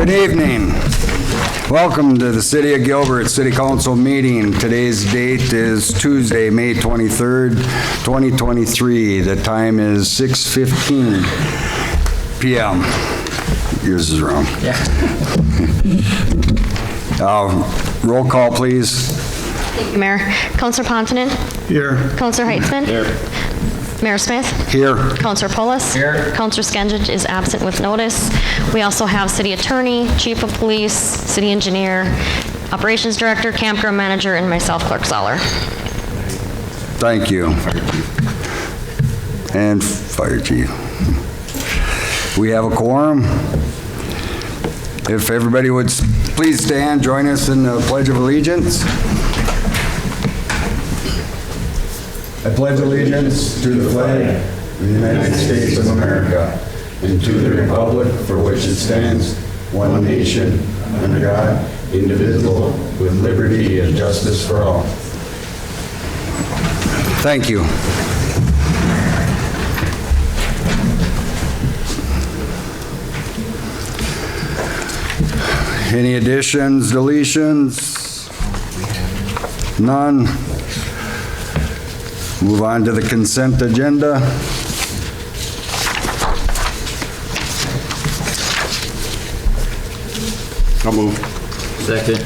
Good evening. Welcome to the City of Gilbert City Council meeting. Today's date is Tuesday, May 23rd, 2023. The time is 6:15 p.m. Yours is wrong. Yeah. Roll call, please. Thank you, Mayor. Councilor Pontonen? Here. Councilor Heitzman? Here. Mayor Smith? Here. Councilor Polis? Here. Councilor Skendich is absent with notice. We also have City Attorney, Chief of Police, City Engineer, Operations Director, Campground Manager, and myself, Clerk Zoller. Thank you. And Fire Chief. We have a quorum. If everybody would please stand, join us in the Pledge of Allegiance. I pledge allegiance to the flag of the United States of America and to the republic for which it stands, one nation, under God, indivisible, with liberty and justice for all. Thank you. Any additions, deletions? None. Move on to the consent agenda. I'll move. Second.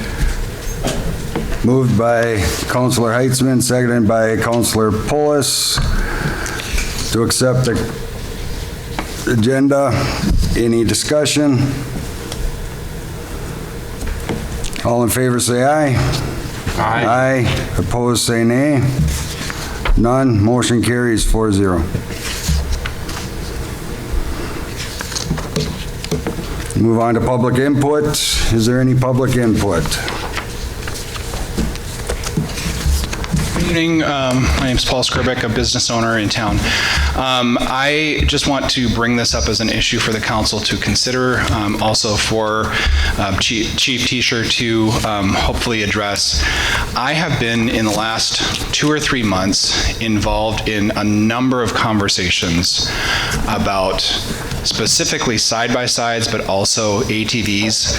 Moved by Councilor Heitzman, seconded by Councilor Polis to accept the agenda. Any discussion? All in favor say aye. Aye. Aye. Opposed say nay. None. Motion carries 4-0. Move on to public input. Is there any public input? Good evening. My name is Paul Skribic, a business owner in town. I just want to bring this up as an issue for the council to consider, also for Chief T-shirt to hopefully address. I have been in the last 2 or 3 months involved in a number of conversations about specifically side-by-sides, but also ATVs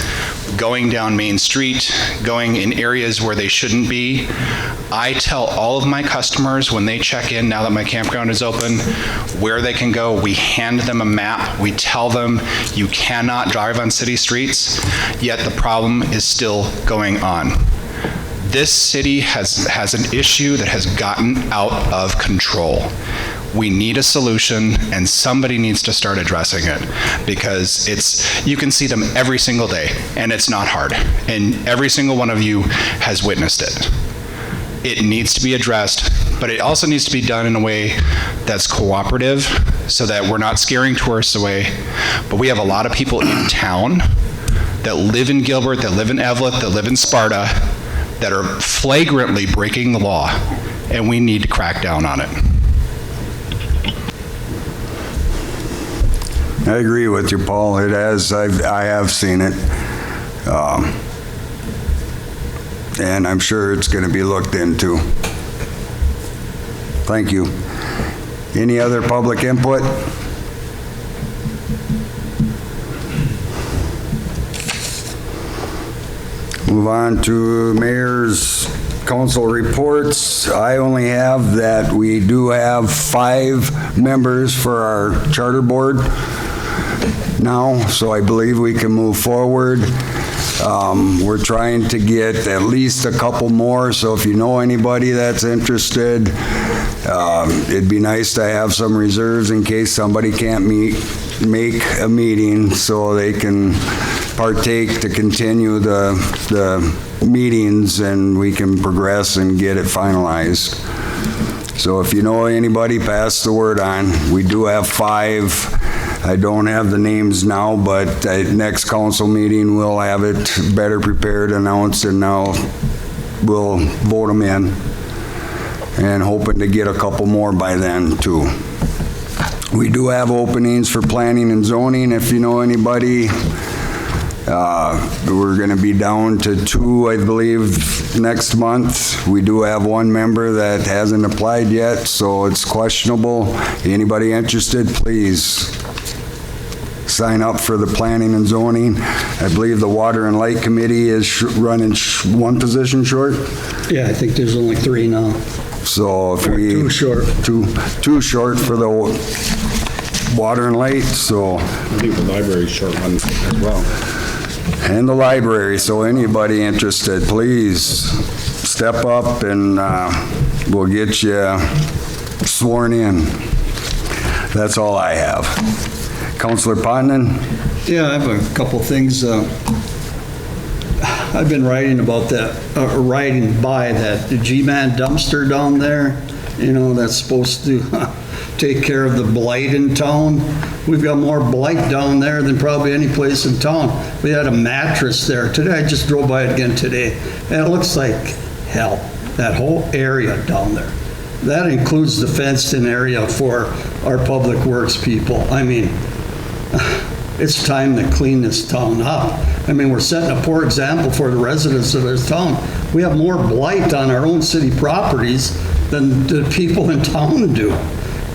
going down Main Street, going in areas where they shouldn't be. I tell all of my customers when they check in, now that my campground is open, where they can go. We hand them a map. We tell them you cannot drive on city streets, yet the problem is still going on. This city has an issue that has gotten out of control. We need a solution, and somebody needs to start addressing it, because you can see them every single day, and it's not hard. And every single one of you has witnessed it. It needs to be addressed, but it also needs to be done in a way that's cooperative so that we're not scaring tourists away. But we have a lot of people in town that live in Gilbert, that live in Eveleth, that live in Sparta, that are flagrantly breaking the law, and we need to crack down on it. I agree with you, Paul. It has. I have seen it. And I'm sure it's going to be looked into. Thank you. Any other public input? Move on to Mayor's Council reports. I only have that we do have 5 members for our charter board now, so I believe we can move forward. We're trying to get at least a couple more, so if you know anybody that's interested, it'd be nice to have some reserves in case somebody can't make a meeting so they can partake to continue the meetings and we can progress and get it finalized. So if you know anybody, pass the word on. We do have 5. I don't have the names now, but at next council meeting, we'll have it better prepared, announced, and now we'll vote them in. And hoping to get a couple more by then, too. We do have openings for planning and zoning, if you know anybody. We're going to be down to 2, I believe, next month. We do have 1 member that hasn't applied yet, so it's questionable. Anybody interested, please sign up for the planning and zoning. I believe the Water and Light Committee is running one position short. Yeah, I think there's only 3 now. So if we... Two short. Two short for the Water and Light, so... I think the library's short one as well. And the library, so anybody interested, please step up and we'll get you sworn in. That's all I have. Councillor Potenon? Yeah, I have a couple things. I've been writing about that, riding by that G-Man dumpster down there, that's supposed to take care of the blight in town. We've got more blight down there than probably any place in town. We had a mattress there today. I just drove by it again today, and it looks like hell, that whole area down there. That includes the fenced-in area for our public works people. I mean, it's time to clean this town up. I mean, we're setting a poor example for the residents of this town. We have more blight on our own city properties than the people in town do.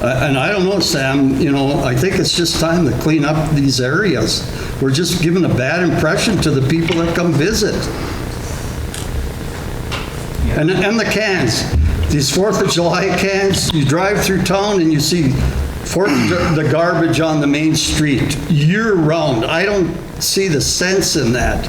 And I don't know, Sam, I think it's just time to clean up these areas. We're just giving a bad impression to the people that come visit. And the cans, these 4th of July cans, you drive through town and you see the garbage on the main street year-round. I don't see the sense in that.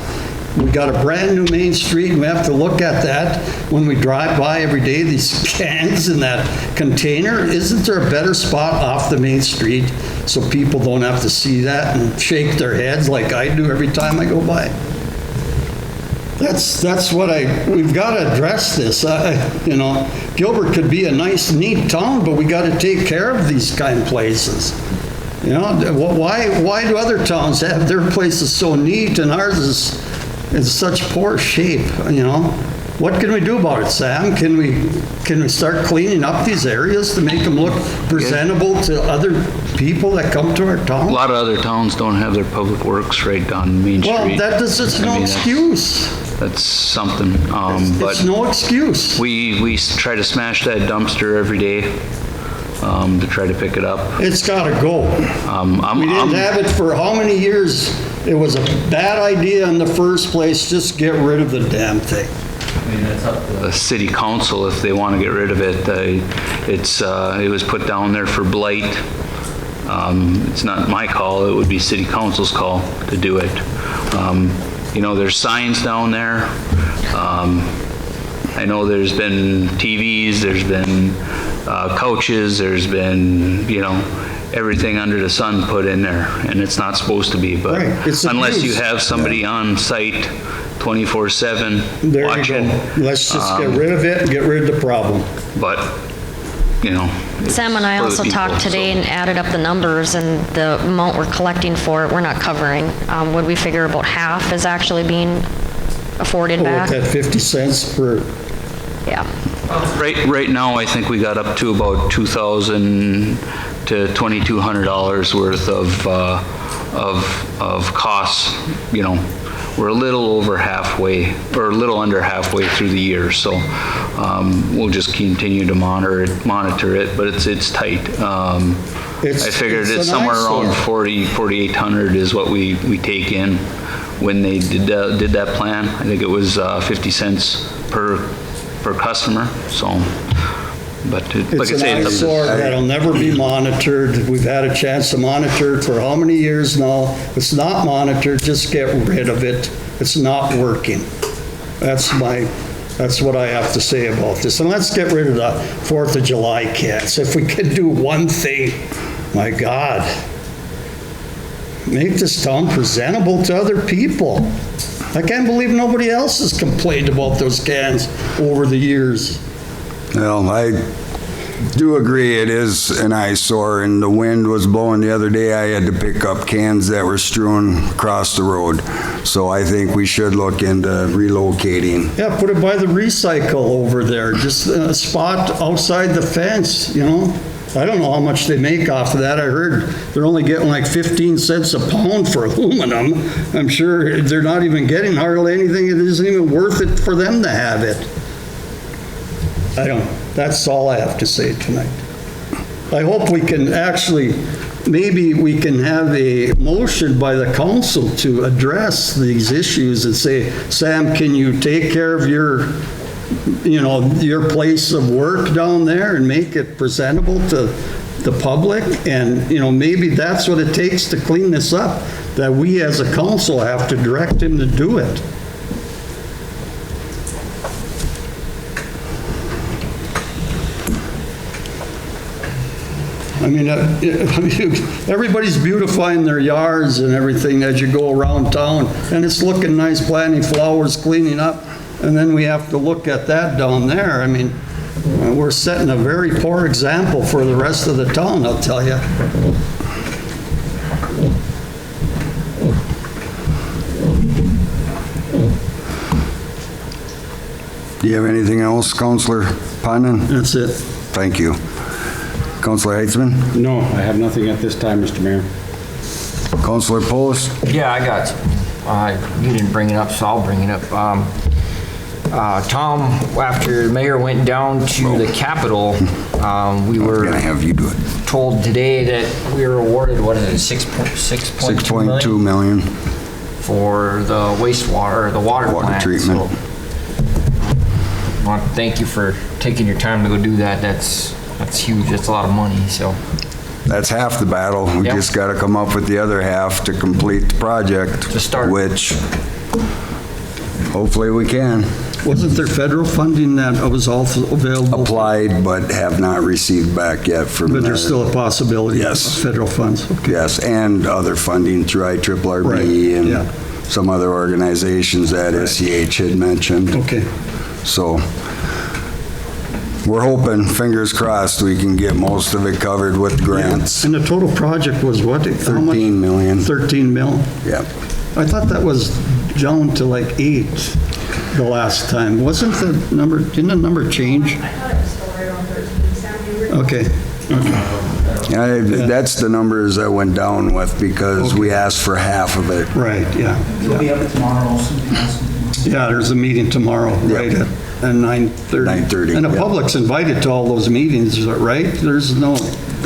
We got a brand new main street, and we have to look at that when we drive by every day, these cans in that container. Isn't there a better spot off the main street so people don't have to see that and shake their heads like I do every time I go by? That's what we've got to address this. Gilbert could be a nice, neat town, but we got to take care of these kind of places. Why do other towns have their places so neat and ours is in such poor shape? What can we do about it, Sam? Can we start cleaning up these areas to make them look presentable to other people that come to our town? A lot of other towns don't have their public works right on Main Street. Well, that's no excuse. That's something, but It's no excuse. we try to smash that dumpster every day to try to pick it up. It's got to go. We didn't have it for how many years? It was a bad idea in the first place. Just get rid of the damn thing. I mean, that's up to the city council if they want to get rid of it. It was put down there for blight. It's not my call. It would be city council's call to do it. There's signs down there. I know there's been TVs, there's been couches, there's been, everything under the sun put in there, and it's not supposed to be, but Right. It's unless you abuse. have somebody on site 24/7 There you watching. go. Let's just get rid of it and get rid of the problem. But, it's Sam and I for the also people, talked today so. and added up the numbers, and the amount we're collecting for it, we're not covering. Would we figure about half is actually being afforded With back? that 50 cents per, Yeah. Right now, I think we got up to about $2,000 to $2,200 worth of costs. We're a little over halfway, or a little under halfway through the year, so we'll just continue to monitor it, but it's tight. I figured it's it's an somewhere around eyesore. $4,800 is what we take in when they did that plan. I think it was 50 cents per customer, so, but like I it's say, an it's up eyesore to... that'll never be monitored. We've had a chance to monitor it for how many years now? It's not monitored, just get rid of it. It's not working. That's what I have to say about this. And let's get rid of the 4th of July cats. If we could do one thing, my God, make this town presentable to other people. I can't believe nobody else has complained about those cans over the years. Well, I do agree it is an eyesore, and the wind was blowing the other day. I had to pick up cans that were strewn across the road. So I think we should look into relocating. Yeah, put it by the recycle over there, just a spot outside the fence, I don't know how much they make off of that. I heard they're only getting like 15 cents a pound for aluminum. I'm sure they're not even getting hardly anything. It isn't even worth it for them to have it. That's all I have to say tonight. I hope we can actually maybe we can have a motion by the council to address these issues and say, Sam, can you take care of your place of work down there and make it presentable to the public? And, maybe that's what it takes to clean this up, that we as a council have to direct him to do it. I mean, everybody's beautifying their yards and everything as you go around town, and it's looking nice, planting flowers, cleaning up, and then we have to look at that down there. I mean, we're setting a very poor example for the rest of the town, I'll tell you. Do you have anything else, Councilor Ponden? That's it. Thank you. Councilor Heitzman? No, I have nothing at this time, Mr. Mayor. Councilor Post? Yeah, I got, you didn't bring it up, so I'll bring it up. Tom, after the mayor went down to the Capitol, we were I'm gonna have you do it. told today that we were awarded, what is it, 6.2 million for the wastewater, or the water plant. treatment. So, I want to thank you for taking your time to go do that. That's huge. That's a lot of money, so. That's half the battle. We Yep. just gotta come up with the other half to complete the project. To start. Which, hopefully we can. Wasn't there federal funding that was also available? Applied, but have not received back yet from. But there's still a possibility of Yes. federal funds. Okay. Yes, and other funding through IRRB Right, yeah. and some other organizations that SEH had mentioned. Okay. So we're hoping, fingers crossed, we can get most of it covered with grants. And the total project was what? How much? 13 million. 13 mil? Yep. I thought that was down to like 8 the last time. Wasn't the number, didn't the number change? I thought it was still right around 13, Sam. You were- Okay. That's the numbers I went down with because we asked for half of it. Right, yeah. It'll be up tomorrow, so you can ask them. Yeah, there's a meeting tomorrow, right, at 9:30. 9:30, And the yeah. public's invited to all those meetings, right? There's no...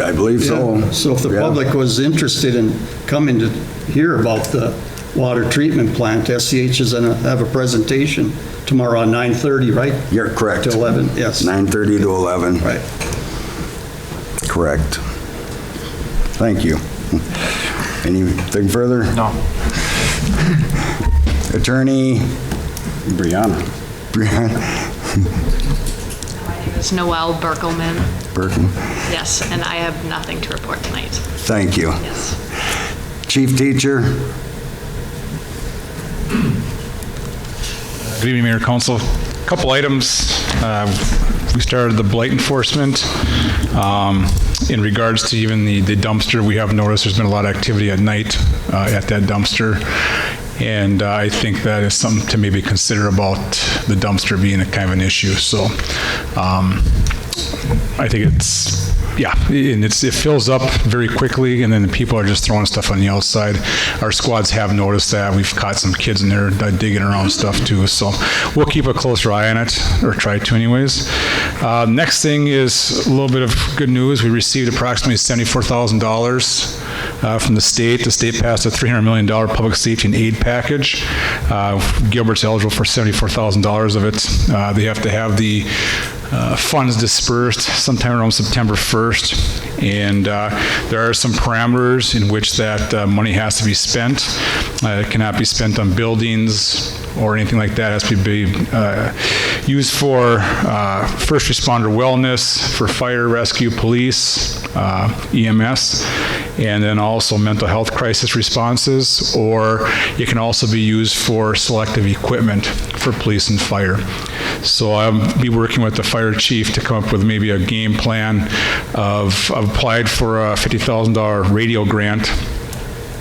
I believe so. Yeah. So if the Yeah. public was interested in coming to hear about the water treatment plant, SCH is going to have a presentation tomorrow at 9:30, right? You're correct. To 11, yes. 9:30 to 11. Right. Correct. Thank you. Anything further? No. Attorney Brianna. Brian My name is Noelle Berkelman. Burton. Yes, and I have nothing to report tonight. Thank you. Yes. Chief Teacher? Good evening, Mayor, Council. Couple items. We started the blight enforcement. In regards to even the dumpster, we have noticed there's been a lot of activity at night at that dumpster. And I think that is something to maybe consider about the dumpster being a kind of an issue. So I think it's, yeah, and it fills up very quickly, and then the people are just throwing stuff on the outside. Our squads have noticed that. We've caught some kids in there digging around stuff too. So we'll keep a closer eye on it, or try to anyways. Next thing is a little bit of good news. We received approximately $74,000 from the state. The state passed a $300 million public safety and aid package. Gilbert's eligible for $74,000 of it. They have to have the funds dispersed sometime around September 1st, and there are some parameters in which that money has to be spent. It cannot be spent on buildings or anything like that. It has to be used for first responder wellness, for fire, rescue, police, EMS, and then also mental health crisis responses, or it can also be used for selective equipment for police and fire. So I'll be working with the fire chief to come up with maybe a game plan I've applied for a $50,000 radio grant,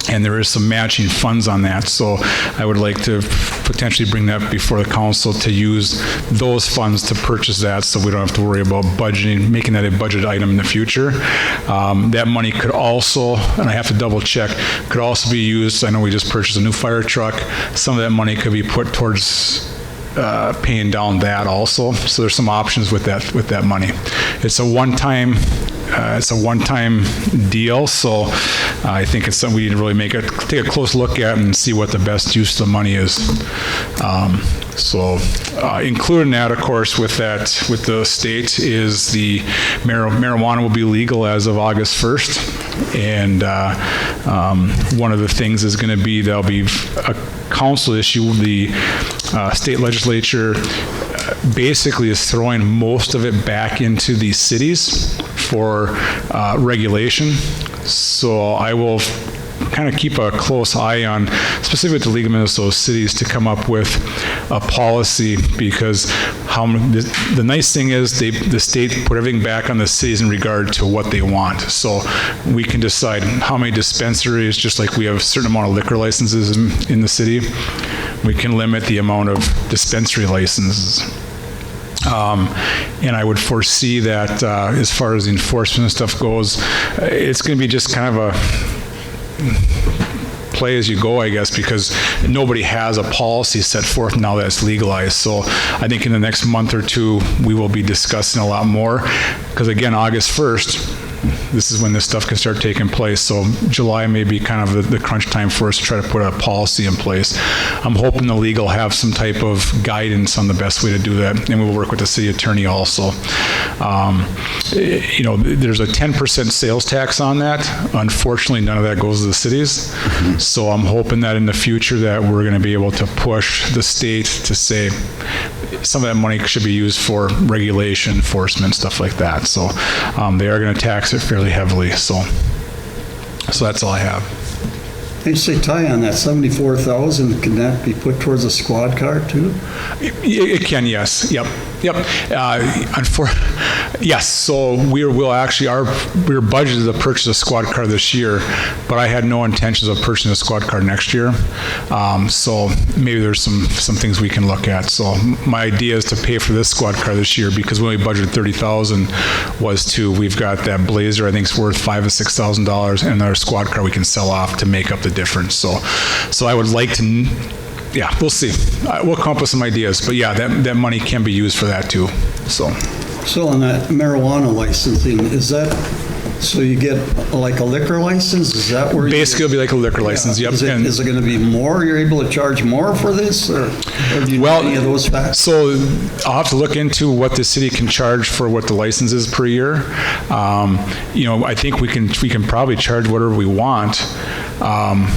and there is some matching funds on that. So I would like to potentially bring that before the council to use those funds to purchase that, so we don't have to worry about budgeting, making that a budget item in the future. That money could also, and I have to double check, could also be used, I know we just purchased a new fire truck. Some of that money could be put towards paying down that also. So there's some options with that money. It's a one-time deal, so I think it's something we need to really take a close look at and see what the best use of the money is. Including that, of course, with the state is the marijuana will be legal as of August 1st. And one of the things is going to be there'll be a council issue. The state legislature basically is throwing most of it back into the cities for regulation. So I will kind of keep a close eye on, specifically with the League of Minnesota Cities, to come up with a policy, because the nice thing is the state put everything back on the cities in regard to what they want. So we can decide how many dispensaries, just like we have a certain amount of liquor licenses in the city, we can limit the amount of dispensary licenses. And I would foresee that as far as the enforcement and stuff goes, it's going to be just kind of a play as you go, I guess, because nobody has a policy set forth now that it's legalized. So I think in the next month or two, we will be discussing a lot more, because again, August 1st, this is when this stuff can start taking place. So July may be kind of the crunch time for us to try to put a policy in place. I'm hoping the league will have some type of guidance on the best way to do that, and we'll work with the city attorney also. There's a 10% sales tax on that. Unfortunately, none of that goes to the cities. So I'm hoping that in the future that we're going to be able to push the state to say some of that money should be used for regulation, enforcement, stuff like that. So they are going to tax it fairly heavily. So that's all I have. Hey, say, Ty, on that 74,000, can that be put towards a squad car too? It can, yes. Yep. Yes. So we were budgeted to purchase a squad car this year, but I had no intentions of purchasing a squad car next year. So maybe there's some things we can look at. So my idea is to pay for this squad car this year, because when we budgeted $30,000 we've got that Blazer, I think it's worth $5,000 to $6,000, and our squad car we can sell off to make up the difference. So I would like to, yeah, we'll see. We'll come up with some ideas, but yeah, that money can be used for that too. So on that marijuana licensing, is that so you get like a liquor license? Is that where basically it'll be like a liquor license? Yep. Is it going to be more? You're able to charge more for this, or do you know any of those facts? So I'll have to look into what the city can charge for what the license is per year. I think we can probably charge whatever we want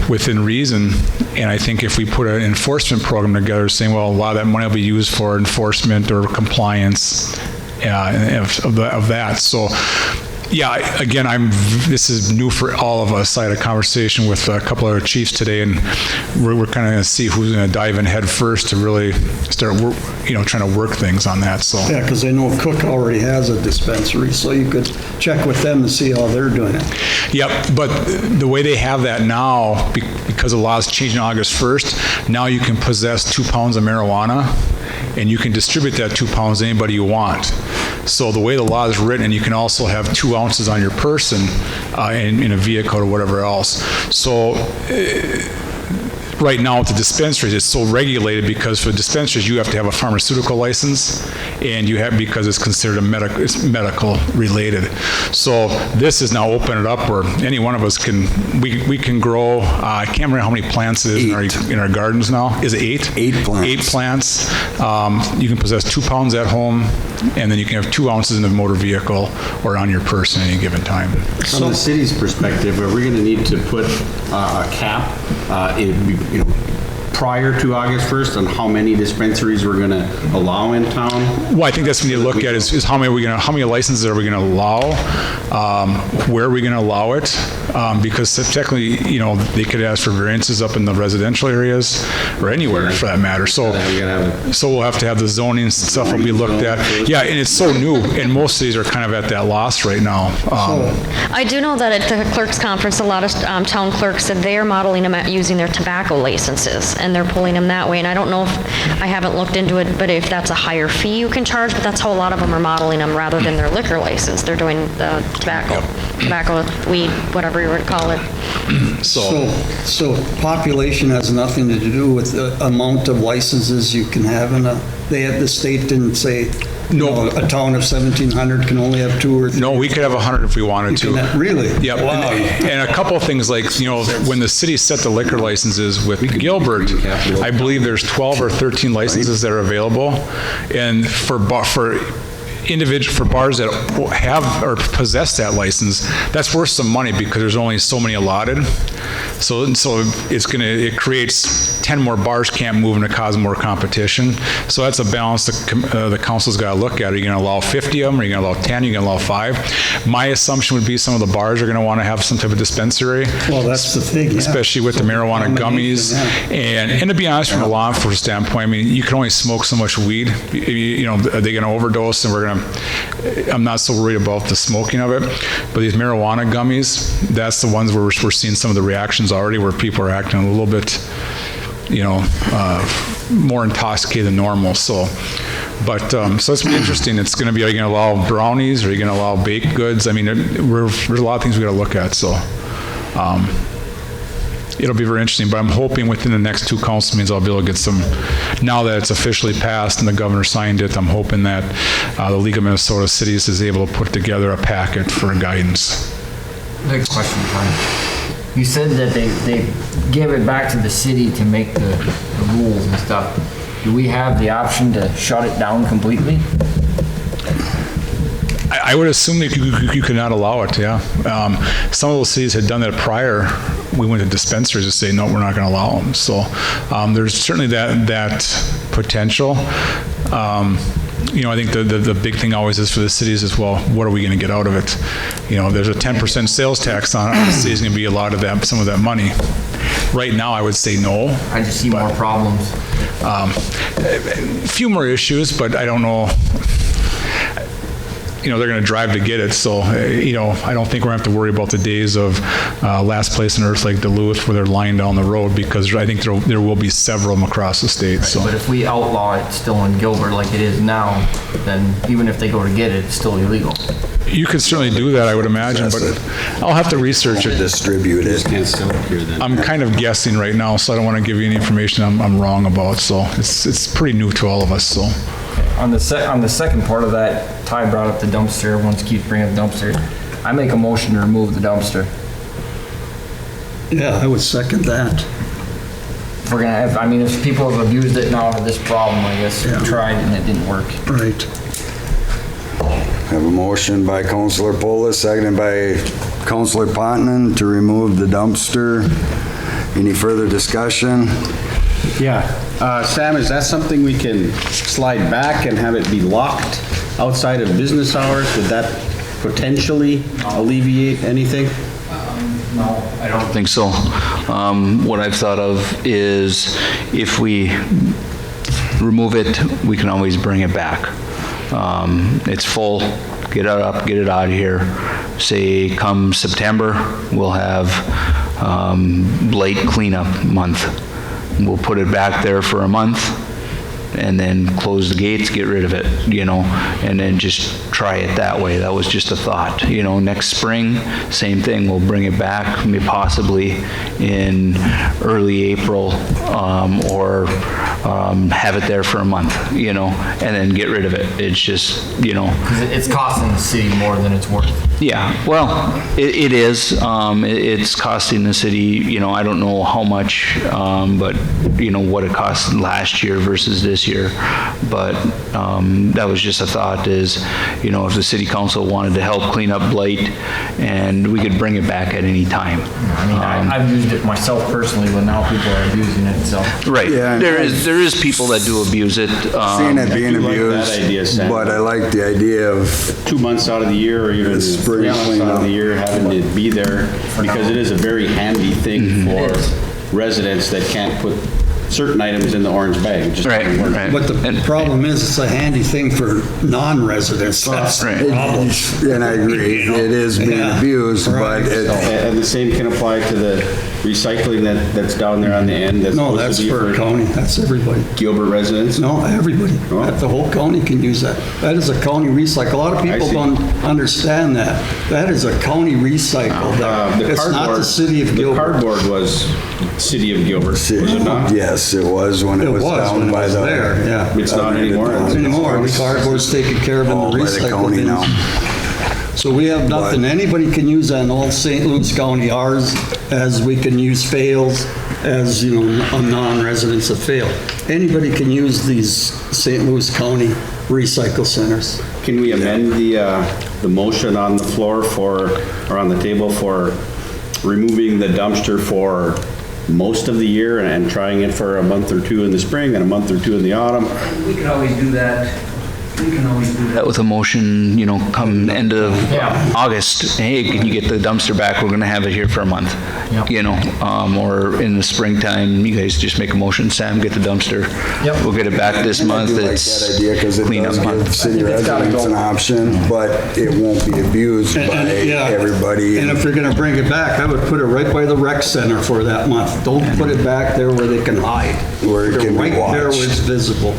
within reason. And I think if we put an enforcement program together, saying, well, a lot of that money will be used for enforcement or compliance of that. So. Yeah, again, this is new for all of us. I had a conversation with a couple of our chiefs today, and we're kind of going to see who's going to dive in head first to really start, trying to work things on that. So yeah, because I know Cook already has a dispensary, so you could check with them to see how they're doing it. Yep, but the way they have that now, because the law is changing August 1st, now you can possess 2 pounds of marijuana, and you can distribute that 2 pounds to anybody you want. So the way the law is written, and you can also have 2 ounces on your person in a vehicle or whatever else. So right now with the dispensaries, it's so regulated, because for dispensaries you have to have a pharmaceutical license, and because it's considered it's medical related. So this is now open it up where any one of us we can grow. I can't remember how many plants it is in our gardens now. Is it 8? 8 plants. 8 plants. You can possess 2 pounds at home, and then you can have 2 ounces in a motor vehicle or on your person at any given time. From the city's perspective, are we going to need to put a cap prior to August 1st on how many dispensaries we're going to allow in town? Well, I think that's what we need to look at is how many licenses are we going to allow, where are we going to allow it, because technically, they could ask for variances up in the residential areas or anywhere for that matter. So we'll have to have the zoning stuff will be looked at. Yeah, and it's so new, and most cities are kind of at that loss right now. I do know that at the clerks conference, a lot of town clerks said they are modeling them at using their tobacco licenses. and they're pulling them that way. And I don't know if, I haven't looked into it, but if that's a higher fee you can charge, but that's how a lot of them are modeling them rather than their liquor license. They're doing the tobacco, weed, whatever you would call it. So population has nothing to do with the amount of licenses you can have in the state didn't say, No. a town of 1,700 can only have 2 or 3. No, we could have 100 if we wanted to. Really? Yep. Wow. And a couple of things like, when the city set the liquor licenses with Gilbert, I believe there's 12 or 13 licenses that are available. And for bars that have or possess that license, that's worth some money because there's only so many allotted. So it creates 10 more bars can't move and it causes more competition. So that's a balance the council's got to look at. Are you going to allow 50 of them? Are you going to allow 10? Are you going to allow 5? My assumption would be some of the bars are going to want to have some type of dispensary. Well, that's the thing, yeah. Especially with the marijuana gummies. Yeah. And to be honest, from a law enforcement standpoint, I mean, you can only smoke so much weed. Are they going to overdose? And I'm not so worried about the smoking of it. But these marijuana gummies, that's the ones where we're seeing some of the reactions already where people are acting a little bit, more intoxicated than normal. So it's going to be interesting. It's going to be, are you going to allow brownies? Are you going to allow baked goods? I mean, there's a lot of things we got to look at. So it'll be very interesting. But I'm hoping within the next 2 council meetings I'll be able to get some, now that it's officially passed and the governor signed it, I'm hoping that the League of Minnesota Cities is able to put together a packet for guidance. Next question, Tom. You said that they give it back to the city to make the rules and stuff. Do we have the option to shut it down completely? I would assume that you could not allow it, yeah. Some of those cities had done that prior. We went to dispensaries to say, no, we're not going to allow them. So there's certainly that potential. I think the big thing always is for the cities is, well, what are we going to get out of it? There's a 10% sales tax on it. The city's going to be allotted some of that money. Right now, I would say no. I just see more problems. A few more issues, but I don't know. They're going to drive to get it. So, I don't think we're going to have to worry about the days of last place on earth like Duluth where they're lying down the road, because I think there will be several of them across the state. Right, so. But if we outlaw it still in Gilbert like it is now, then even if they go to get it, it's still illegal. You could certainly do that, I would imagine, but I'll have to research it. Distribute it. I'm kind of guessing right now, so I don't want to give you any information I'm wrong about. So it's pretty new to all of us. So. On the second part of that, Ty brought up the dumpster. Everyone keeps bringing up dumpster. I make a motion to remove the dumpster. Yeah, I would second that. If we're gonna have, if people have abused it now to this problem, I guess we tried and it didn't work. Right. Have a motion by Councilor Polis, seconded by Councilor Pontonen to remove the dumpster. Any further discussion? Yeah. Sam, is that something we can slide back and have it be locked outside of business hours? Would that potentially alleviate anything? No, I don't think so. What I've thought of is if we remove it, we can always bring it back. It's full, get it up, get it out of here. Say come September, we'll have Blight cleanup month. We'll put it back there for a month and then close the gates, get rid of it, and then just try it that way. That was just a thought. Next spring, same thing. We'll bring it back, maybe possibly in early April, or have it there for a month, and then get rid of it. It's just, Because it's costing the city more than it's worth. Yeah, well, it is. It's costing the city, I don't know how much, but, what it cost last year versus this year. But that was just a thought is, if the city council wanted to help clean up Blight, and we could bring it back at any time. I've used it myself personally, but now people are abusing it, so. Right. Yeah, there is people that do abuse it. Seeing it being I do like abused, that idea, Sam. but I like the idea of 2 months out of the year, or even 3 months out of the year, having to be there, because it is a very handy thing for residents that can't put certain items in the orange bag. It just doesn't work. Right. But the problem is, it's a handy thing for non-residents. That's the problem. and I agree, it is being abused, but And the same can apply to the recycling that's down there on the end? No, that's for county, that's everybody. Gilbert residents? No, everybody. Oh. The whole county can use that. That is a county recycle. A lot of people see. don't understand that. That is a county recycle. It's not the city of The Gilbert. cardboard was city of Gilbert, was it not? Yes, it was when it was down when it by was the. there, yeah. It's not anymore. Anymore, the cardboard's taken care of in the All by the recycle county bins. now. So we have nothing, anybody can use that in all St. Louis County, ours, as we can use Fales, as, you know, non-residents of Fale. Anybody can use these St. Louis County recycle centers. Can we amend the motion on the floor or on the table for removing the dumpster for most of the year and trying it for a month or two in the spring and a month or two in the autumn? We can always do that. We can always do that. That with a motion, you know, come end of August, hey, can you get the dumpster back? We're gonna have it here for a month. Yep. You know, or in the springtime, you guys just make a motion, Sam, get the dumpster. Yep. We'll get it back this I month. do like It's that idea because it cleanup does give month. city residents an option, but it won't be abused by Yeah. everybody. And if you're gonna bring it back, I would put it right by the rec center for that month. Don't put it back there where they can hide. Where it Put can be right there where it's watched. visible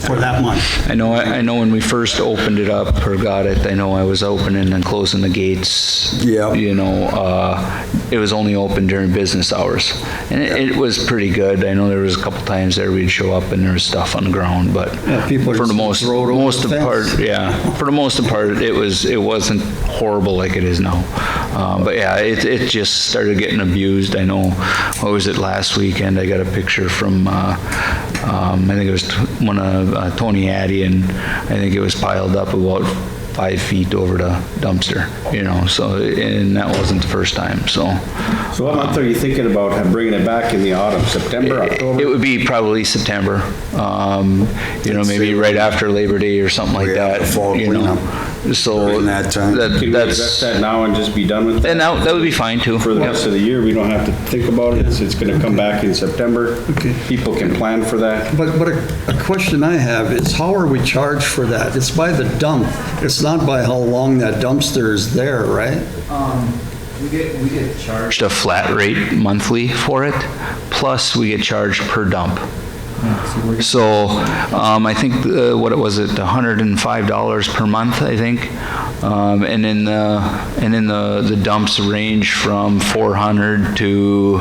for that month. I know when we first opened it up or got it, I know I was opening and closing the gates. Yep. You know, it was only open during business hours. And it was pretty good. I know there was a couple times there we'd show up and there was stuff on the ground, but Yeah, people for the just throw it over most the of fence. part, yeah, for the most part, it wasn't horrible like it is now. But yeah, it just started getting abused. I know, what was it, last weekend? I got a picture from, I think it was one of Tony Addy, and I think it was piled up about 5 feet over the dumpster, you know, so, and that wasn't the first time, so. So what month are you thinking about bringing it back in the autumn? September, October? It would be probably September, you know, maybe right after Labor Day or something like We have that, the fall you know. cleanup So during that time. Can we address that's, that now and just be done with that? and that would be fine too. For the Yep. rest of the year, we don't have to think about it. It's gonna come back in September. Okay. People can plan for that. But a question I have is, how are we charged for that? It's by the dump. It's not by how long that dumpster is there, right? We get charged. Charged a flat rate monthly for it, plus we get charged per dump. So, I think, what it was, $105 per month, I think. And then the dumps range from 400 to,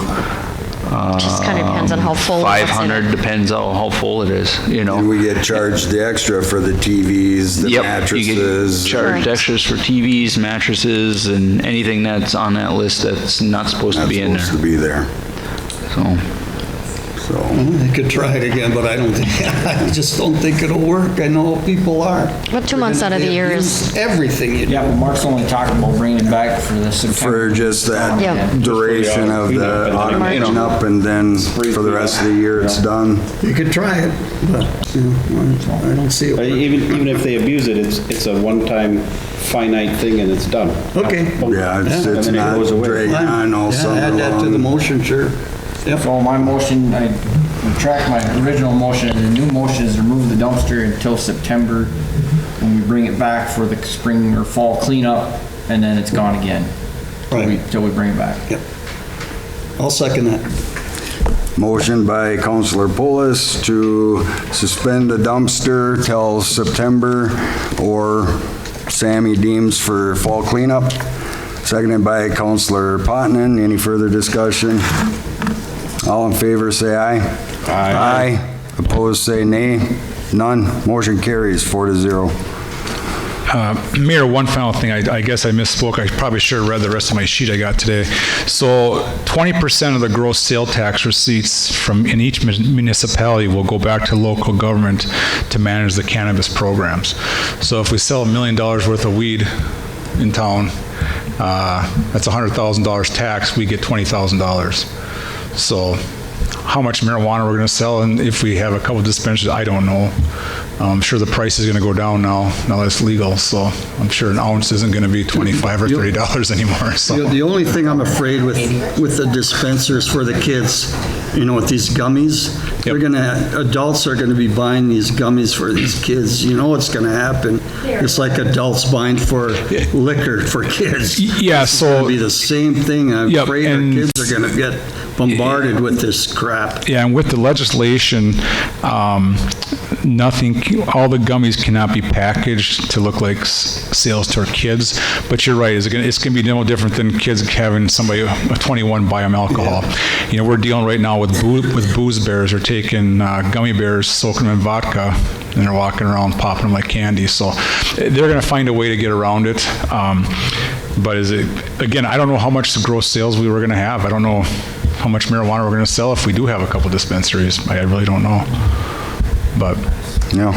Just kind of depends on how full. what's in it. 500, depends on how full it is, you know. And we get charged the extra for the TVs, the Yep, mattresses. you get charged Right. extras for TVs, mattresses, and anything that's on that list that's not supposed to Not be in supposed to there, be there, so. so. I could try it again, but I don't think, I just don't think it'll work. I know people are. But 2 months out of the year is, Use everything you do. Yeah, but Mark's only talking about bringing it back for the September. For just that Yeah. duration of the autumn March. cleanup, and then for the rest of the year, it's done. You could try it, but, you know, I don't see it. Even if they abuse it, it's a one-time finite thing and it's done. Okay. Yeah, it's And then it not goes away. dragging on all Yeah, summer add that to the long. motion, sure. Yep. So my motion, I retract my original motion, and the new motion is remove the dumpster until September, when we bring it back for the spring or fall cleanup, and then it's gone again. Right. Till we bring it back. Yep. I'll second that. Motion by Councilor Polis to suspend the dumpster till September, or Sammy deems for fall cleanup. Seconded by Councilor Potenon. Any further discussion? All in favor, say aye. Aye. Opposed, say nay. None. Motion carries 4-0. Mayor, one final thing, I guess I misspoke. I probably should have read the rest of my sheet I got today. So 20% of the gross sale tax receipts in each municipality will go back to local government to manage the cannabis programs. So if we sell $1 million worth of weed in town, that's $100,000 tax, we get $20,000. So how much marijuana we're going to sell, and if we have a couple dispensaries, I don't know. I'm sure the price is going to go down now that it's legal, so I'm sure an ounce isn't going to be $25 or $30 anymore, so. The only thing I'm afraid with the dispensers for the kids, you know, with these gummies, adults are gonna be buying these gummies for these kids. You know what's gonna happen. It's like adults buying for liquor for kids. Yeah, It's gonna so. be the same thing. I'm Yep, afraid our and kids are we're gonna get bombarded with this crap. Yeah, and with the legislation, all the gummies cannot be packaged to look like sales to our kids. But you're right, it's going to be no different than kids having somebody, a 21, buy them alcohol. Yeah. You know, we're dealing right now with booze bears. They're taking gummy bears, soaking them in vodka, and they're walking around popping them like candy. So they're going to find a way to get around it. But again, I don't know how much gross sales we were going to have. I don't know how much marijuana we're going to sell if we do have a couple dispensaries. I really don't know. But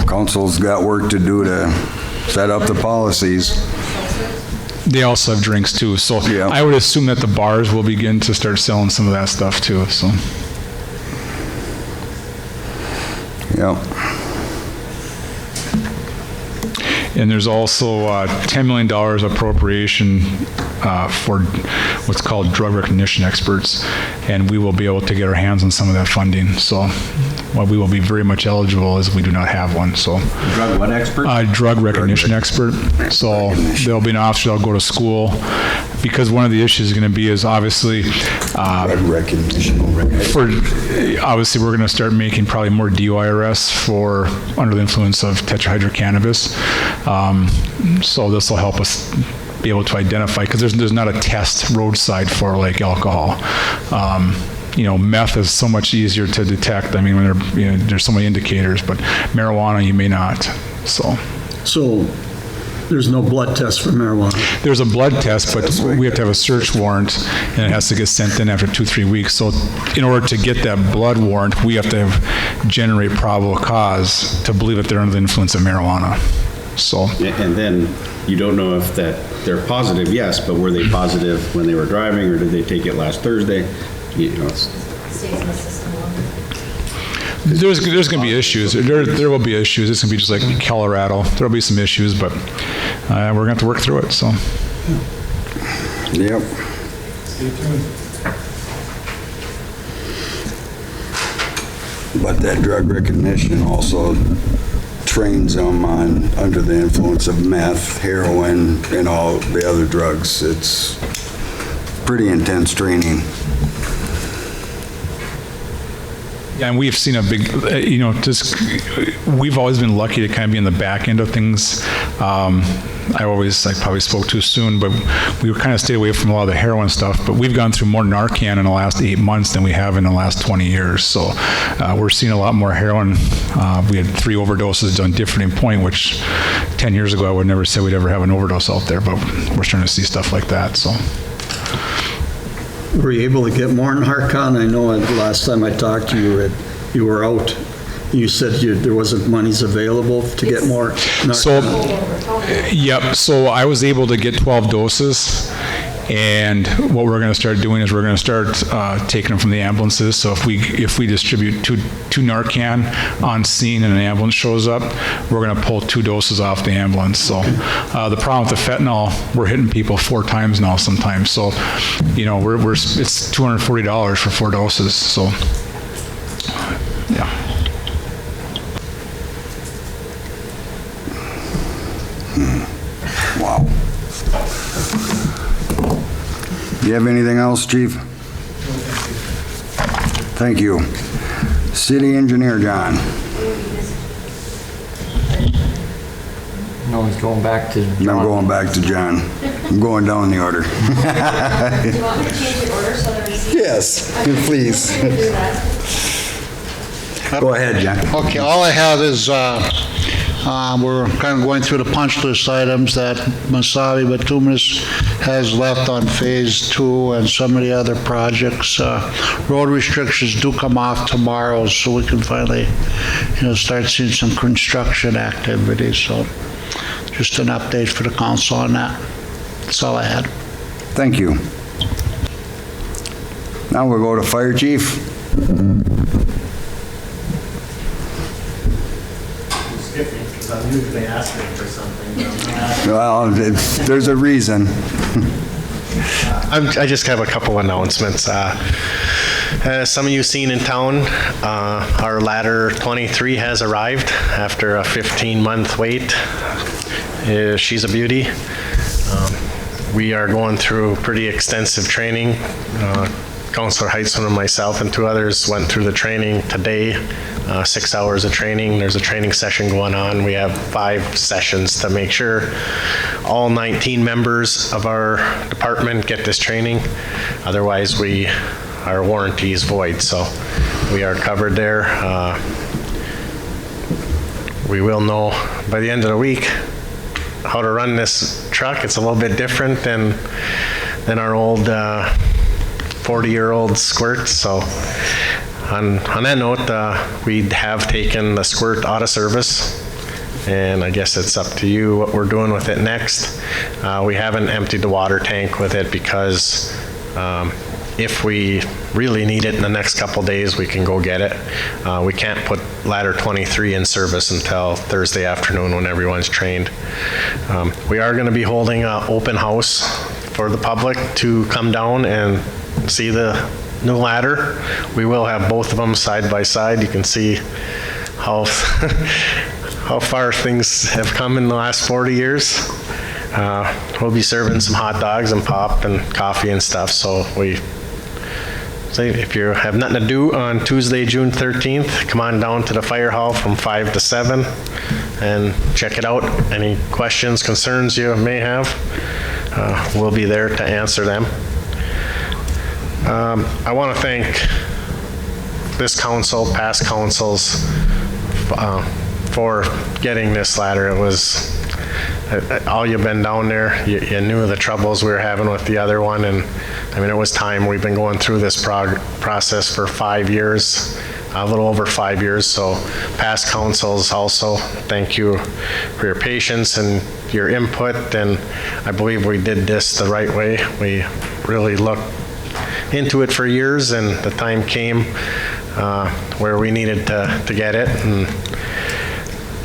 council's got work to do to set up the policies. They also have drinks too. So I would assume that the bars will begin to start selling some of that stuff too. So. Yep. And there's also $10 million appropriation for what's called drug recognition experts, and we will be able to get our hands on some of that funding. So we will be very much eligible as we do not have one. So drug what expert? Drug recognition expert. So there'll be an officer that'll go to school, because one of the issues is going to be is obviously drug recognition. Obviously we're going to start making probably more DUI arrests for under the influence of tetrahydrocannabis. So this will help us be able to identify, because there's not a test roadside for like alcohol. Meth is so much easier to detect. I mean, when there's so many indicators, but marijuana you may not. So there's no blood test for marijuana. There's a blood test, but we have to have a search warrant, and it has to get sent in after 2-3 weeks. So in order to get that blood warrant, we have to generate probable cause to believe that they're under the influence of marijuana. So. And then you don't know if they're positive, yes, but were they positive when they were driving, or did they take it last Thursday? Stays in the system longer. There's going to be issues. There will be issues. It's going to be just like Colorado. There will be some issues, but we're going to have to work through it. So. Yep. But that drug recognition also trains them on under the influence of meth, heroin, and all the other drugs. It's pretty intense training. Yeah, and we've seen a big, we've always been lucky to kind of be in the back end of things. I probably spoke too soon, but we kind of stayed away from a lot of the heroin stuff. But we've gone through more Narcan in the last 8 months than we have in the last 20 years. So we're seeing a lot more heroin. We had 3 overdoses done different in Point, which 10 years ago I would never say we'd ever have an overdose out there, but we're starting to see stuff like that. So. Were you able to get more Narcan? I know the last time I talked to you, you were out. You said there wasn't monies available to get more Narcan. So I was able to get 12 doses. And what we're going to start doing is we're going to start taking them from the ambulances. So if we distribute two Narcan on scene and an ambulance shows up, we're going to pull 2 doses off the ambulance. So the problem with the fentanyl, we're hitting people 4 times now sometimes. So it's $240 for 4 doses. So yeah. Wow. Do you have anything else, Chief? Thank you. City Engineer John. No, he's going back to John. I'm going back to John. I'm going down the order. Do you want me to change the order so that we see? Yes, please. I'm gonna do that. Go ahead, John. Okay, all I have is, we're kind of going through the punch list items that Masabi Bituminous has left on Phase 2 and some of the other projects. Road restrictions do come off tomorrow, so we can finally, start seeing some construction activity. So just an update for the council on that. That's all I had. Thank you. Now we'll go to Fire Chief. I'm usually asking for something. Well, there's a reason. I just have a couple announcements. Some of you seen in town, our ladder 23 has arrived after a 15-month wait. She's a beauty. We are going through pretty extensive training Councilor Heitzman and myself and 2 others went through the training today, 6 hours of training. There's a training session going on. We have 5 sessions to make sure all 19 members of our department get this training. Otherwise, our warranty is void, so we are covered there. We will know by the end of the week how to run this truck. It's a little bit different than our old 40-year-old squirt. So on that note, we have taken the squirt out of service, and I guess it's up to you what we're doing with it next. We haven't emptied the water tank with it because if we really need it in the next couple days, we can go get it. We can't put ladder 23 in service until Thursday afternoon when everyone's trained. We are going to be holding an open house for the public to come down and see the new ladder. We will have both of them side by side. You can see how how far things have come in the last 40 years. We'll be serving some hot dogs and pop and coffee and stuff. So if you have nothing to do on Tuesday, June 13th, come on down to the fire hall from 5 to 7 and check it out. Any questions, concerns you may have, we'll be there to answer them. I want to thank this council, past councils, for getting this ladder. It was, all you've been down there, you knew the troubles we were having with the other one, and I mean, it was time. We've been going through this process for 5 years, a little over 5 years, so past councils also, thank you for your patience and your input, and I believe we did this the right way. We really looked into it for years, and the time came where we needed to get it, and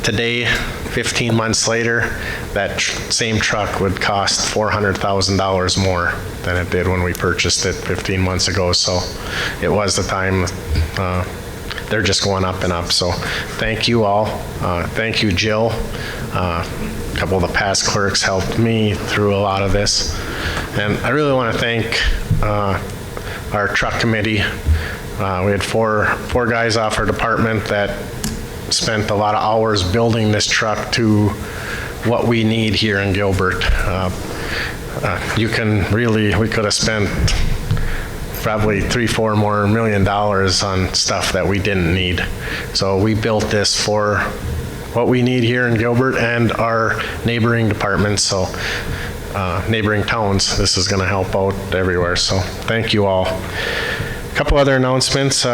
today, 15 months later, that same truck would cost $400,000 more than it did when we purchased it 15 months ago. So it was the time. They're just going up and up. So thank you all. Thank you, Jill. A couple of the past clerks helped me through a lot of this. And I really want to thank our truck committee. We had four guys off our department that spent a lot of hours building this truck to what we need here in Gilbert. We could have spent probably $3-4 more million on stuff that we didn't need. So we built this for what we need here in Gilbert and our neighboring departments, so neighboring towns. This is going to help out everywhere, so thank you all. A couple other announcements.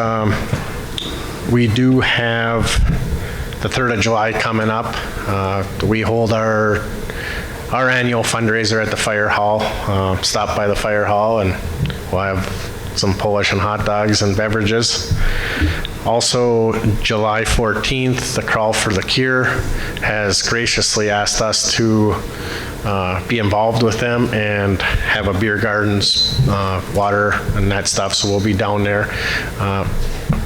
We do have the 3rd of July coming up. We hold our annual fundraiser at the fire hall. Stop by the fire hall and we'll have some Polish and hot dogs and beverages. Also, July 14th, the Crawl for the Cure has graciously asked us to be involved with them and have a beer gardens, water and that stuff, so we'll be down there.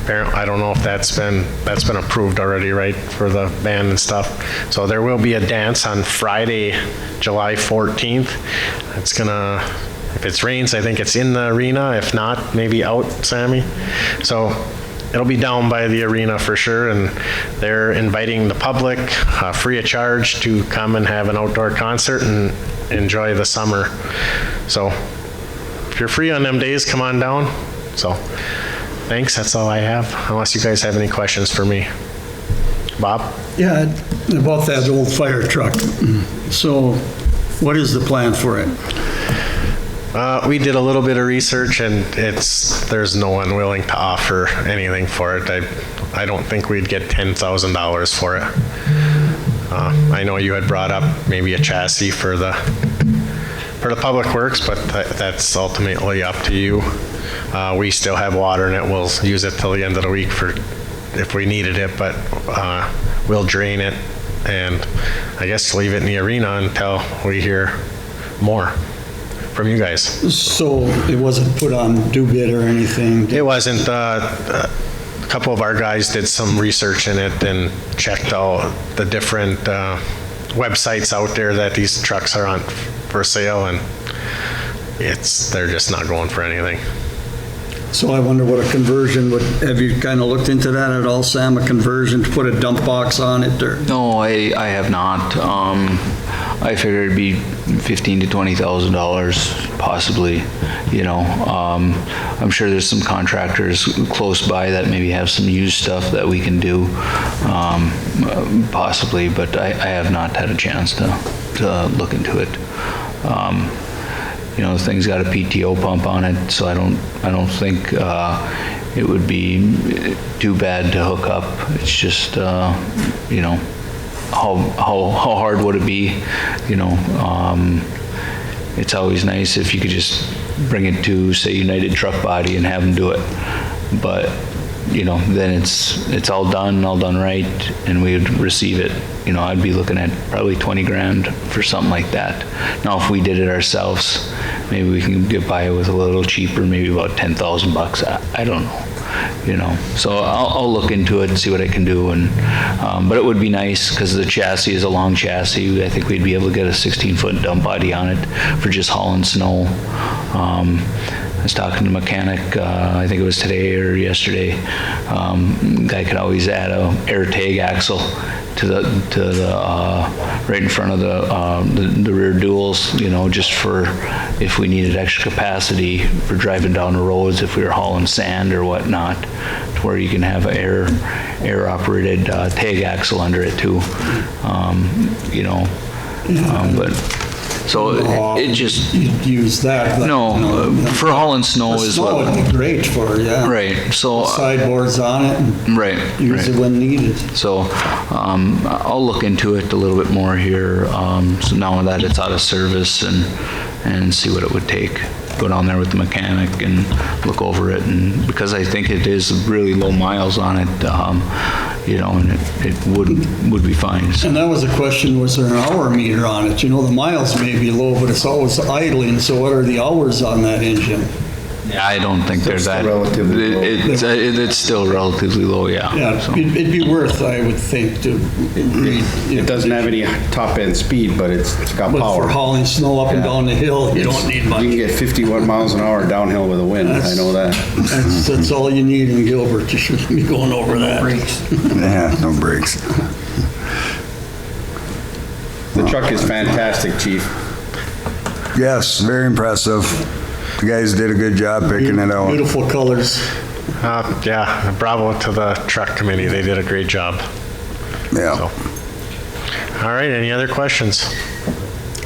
I don't know if that's been approved already, right, for the band and stuff. So there will be a dance on Friday, July 14th. It's gonna, if it rains, I think it's in the arena. If not, maybe out, Sammy. So it'll be down by the arena for sure, and they're inviting the public free of charge to come and have an outdoor concert and enjoy the summer. So if you're free on them days, come on down. So thanks, that's all I have, unless you guys have any questions for me. Bob? Yeah, about that old fire truck. So what is the plan for it? We did a little bit of research, and there's no one willing to offer anything for it. I don't think we'd get $10,000 for it. I know you had brought up maybe a chassis for the public works, but that's ultimately up to you. We still have water in it. We'll use it till the end of the week for if we needed it, but we'll drain it and I guess leave it in the arena until we hear more from you guys. So it wasn't put on do bid or anything? It wasn't. A couple of our guys did some research in it and checked out the different websites out there that these trucks are on for sale, and they're just not going for anything. So I wonder what a conversion would, have you kind of looked into that at all, Sam, a conversion to put a dump box on it or? No, I have not. I figured it'd be $15,000 to $20,000 possibly, you know. I'm sure there's some contractors close by that maybe have some used stuff that we can do, possibly, but I have not had a chance to look into it. You know, the thing's got a PTO pump on it, so I don't think it would be too bad to hook up. It's just, you know, how hard would it be? You know, it's always nice if you could just bring it to, say, United Truck Body and have them do it. But, you know, then it's all done right, and we would receive it. You know, I'd be looking at probably 20 grand for something like that. Now, if we did it ourselves, maybe we can get by with a little cheaper, maybe about 10,000 bucks. I don't know, you know. So I'll look into it and see what I can do. And but it would be nice because the chassis is a long chassis. I think we'd be able to get a 16-foot dump body on it for just hauling snow. I was talking to a mechanic, I think it was today or yesterday. Guy could always add a air tag axle to the right in front of the rear duals, you know, just for if we needed extra capacity for driving down the roads, if we were hauling sand or whatnot, to where you can have an air operated tag axle under it too, you know, but. So it just... You'd use that. But, no, you know, for hauling snow is what... Snow would be great for, yeah. Right, so... Sideboards on it. And right, use it when needed. So I'll look into it a little bit more here, so now that it's out of service and see what it would take. Go down there with the mechanic and look over it, and because I think it is really low miles on it, you know, and it would be fine. So. And that was a question, was there an hour meter on it? You know, the miles may be low, but it's always idling, so what are the hours on that engine? Yeah, I don't think there's that. Relatively low. It's still relatively low, yeah. Yeah, so. it'd be worth, I would think, to read. It doesn't have any top end speed, but it's got But power. for hauling snow up and down the hill, you don't need much. You can get 51 miles an hour downhill with a wind, I know that. That's all you need in Gilbert. You shouldn't be going over that. Yeah, no brakes. The truck is fantastic, Chief. Yes, very impressive. The guys did a good job picking it out. Beautiful colors. Yeah, bravo to the truck committee. They did a great job. Yeah. So. All right, any other questions?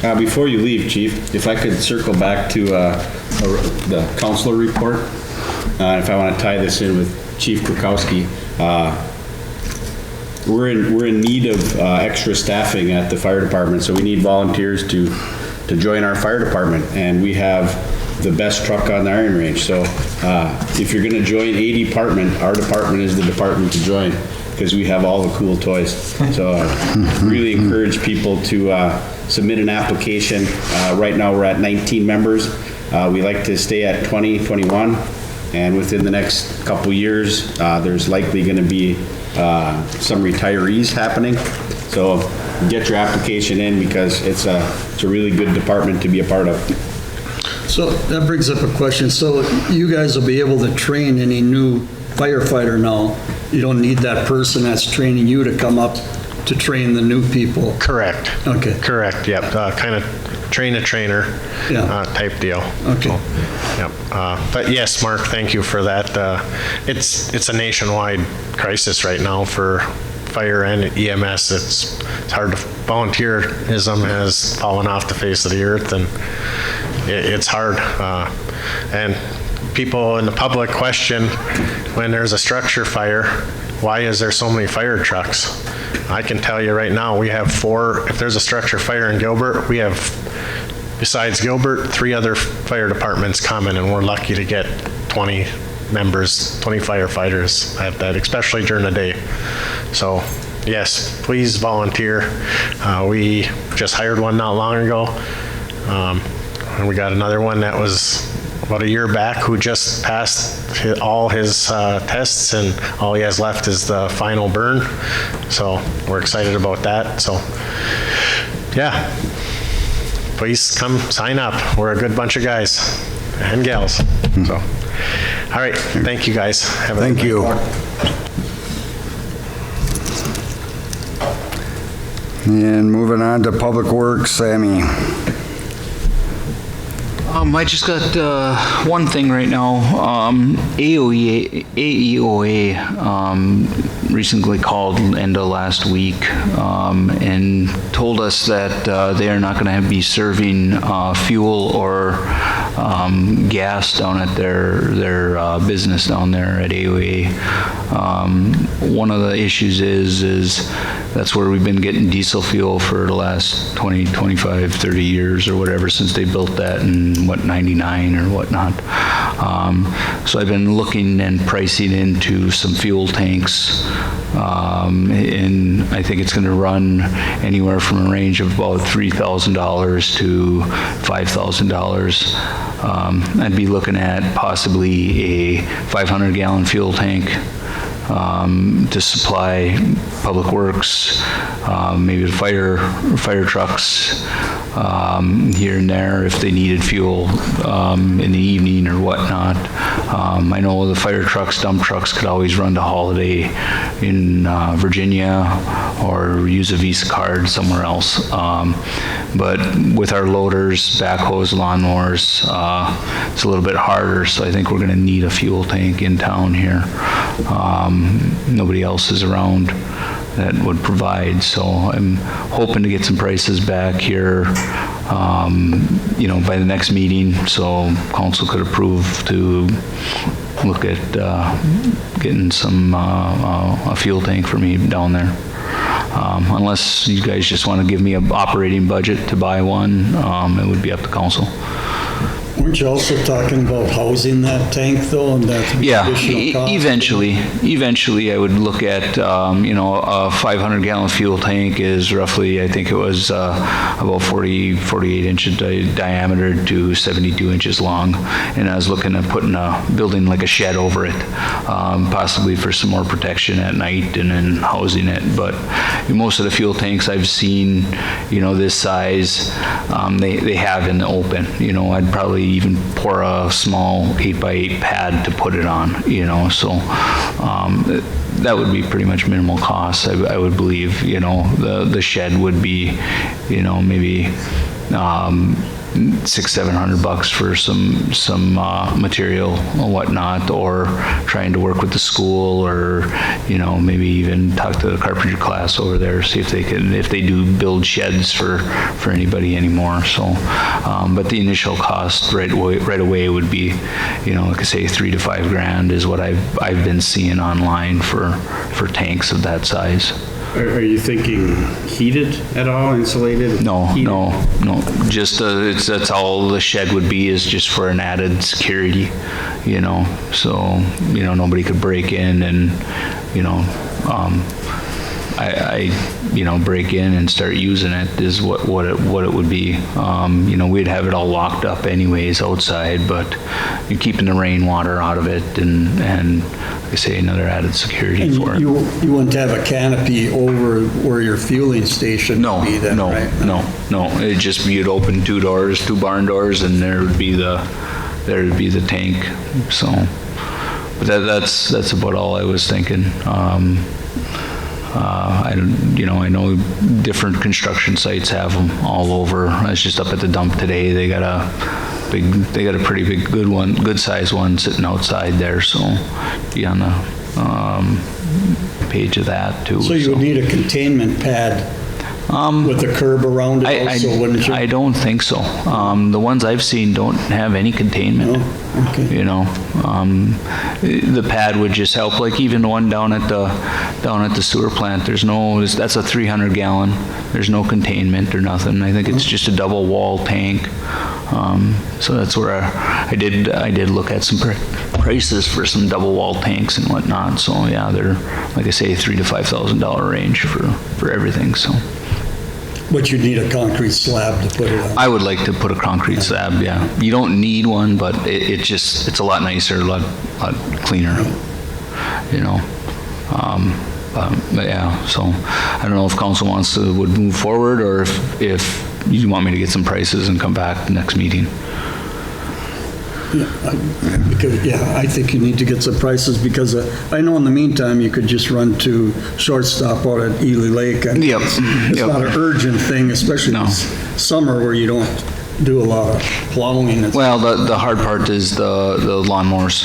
Before you leave, Chief, if I could circle back to the councilor report, if I want to tie this in with Chief Kukowski. We're in need of extra staffing at the fire department, so we need volunteers to join our fire department, and we have the best truck on the Iron Range. So if you're going to join a department, our department is the department to join, because we have all the cool toys. So really encourage people to submit an application. Right now we're at 19 members. We like to stay at 20, 21, and within the next couple years, there's likely going to be some retirees happening. So get your application in, because it's a really good department to be a part of. So that brings up a question. So you guys will be able to train any new firefighter now. You don't need that person that's training you to come up to train the new people. Correct. Okay. Correct, yep. Kind of train a trainer type deal. Okay. So, yep. But yes, Mark, thank you for that. It's a nationwide crisis right now for fire and EMS. It's hard to, volunteerism has fallen off the face of the earth, and it's hard. And people in the public question, when there's a structure fire, why is there so many fire trucks? I can tell you right now, we have 4, if there's a structure fire in Gilbert, we have, besides Gilbert, 3 other fire departments coming, and we're lucky to get 20 members, 20 firefighters at that, especially during the day. So yes, please volunteer. We just hired one not long ago. And we got another one that was about a year back who just passed all his tests, and all he has left is the final burn. So we're excited about that. So yeah, please come sign up. We're a good bunch of guys and gals. So All right, thank you, guys. Have a good Thank night. you. And moving on to Public Works, Sammy. I just got one thing right now. AEOA recently called end of last week and told us that they are not going to be serving fuel or gas down at their business down there at AEOA. One of the issues is that's where we've been getting diesel fuel for the last 20, 25, 30 years or whatever since they built that in, 99 or whatnot. So I've been looking and pricing into some fuel tanks, and I think it's going to run anywhere from a range of about $3,000 to $5,000. I'd be looking at possibly a 500-gallon fuel tank to supply Public Works, maybe the fire trucks here and there if they needed fuel in the evening or whatnot. I know the fire trucks, dump trucks could always run to Holiday in Virginia or use a Visa card somewhere else. But with our loaders, backhoes, lawnmowers, it's a little bit harder, so I think we're going to need a fuel tank in town here. Nobody else is around that would provide, so I'm hoping to get some prices back here, by the next meeting, so council could approve to look at getting some a fuel tank for me down there. Unless you guys just want to give me an operating budget to buy one, it would be up to council. Weren't you also talking about housing that tank though, and that's additional cost? Eventually I would look at, a 500-gallon fuel tank is roughly, I think it was about 48 inches diameter to 72 inches long. And I was looking at building like a shed over it, possibly for some more protection at night and then housing it. But most of the fuel tanks I've seen, this size, they have in the open. I'd probably even pour a small 8x8 pad to put it on, so that would be pretty much minimal cost, I would believe. The shed would be, maybe $600-700 for some material or whatnot, or trying to work with the school, or maybe even talk to the carpentry class over there, see if they do build sheds for anybody anymore. So but the initial cost right away would be, like I say, $3,000 to $5,000 is what I've been seeing online for tanks of that size. Are you thinking heated at all, insulated? No. Just that's all the shed would be, is just for an added security, so nobody could break in and I break in and start using it is what it would be. We'd have it all locked up anyways outside, but you're keeping the rainwater out of it and like I say, another added security for it. You wouldn't have a canopy over where your fueling station would be then, right? No. It'd just be, you'd open two barn doors, and there would be the tank. So, but that's about all I was thinking. I know different construction sites have them all over. I was just up at the dump today. They got a pretty big, good size one sitting outside there. So be on the page of that too. So you would need a containment pad with a curb around it also, wouldn't you? I don't think so. The ones I've seen don't have any containment. Oh, okay. The pad would just help. Like even the one down at the sewer plant, that's a 300-gallon. There's no containment or nothing. I think it's just a double wall tank. So that's where I did look at some prices for some double wall tanks and whatnot. So yeah, they're, like I say, $3,000 to $5,000 range for everything. So. But you need a concrete slab to put it on. I would like to put a concrete slab, yeah. You don't need one, but it's a lot nicer, a lot cleaner, But yeah, so I don't know if council would move forward, or if you want me to get some prices and come back next meeting. I think you need to get some prices, because I know in the meantime, you could just run to shortstop out at Ely Lake. And Yep. It's not an urgent thing, especially this summer where you don't do a lot of plowing. Well, the hard part is the lawnmowers,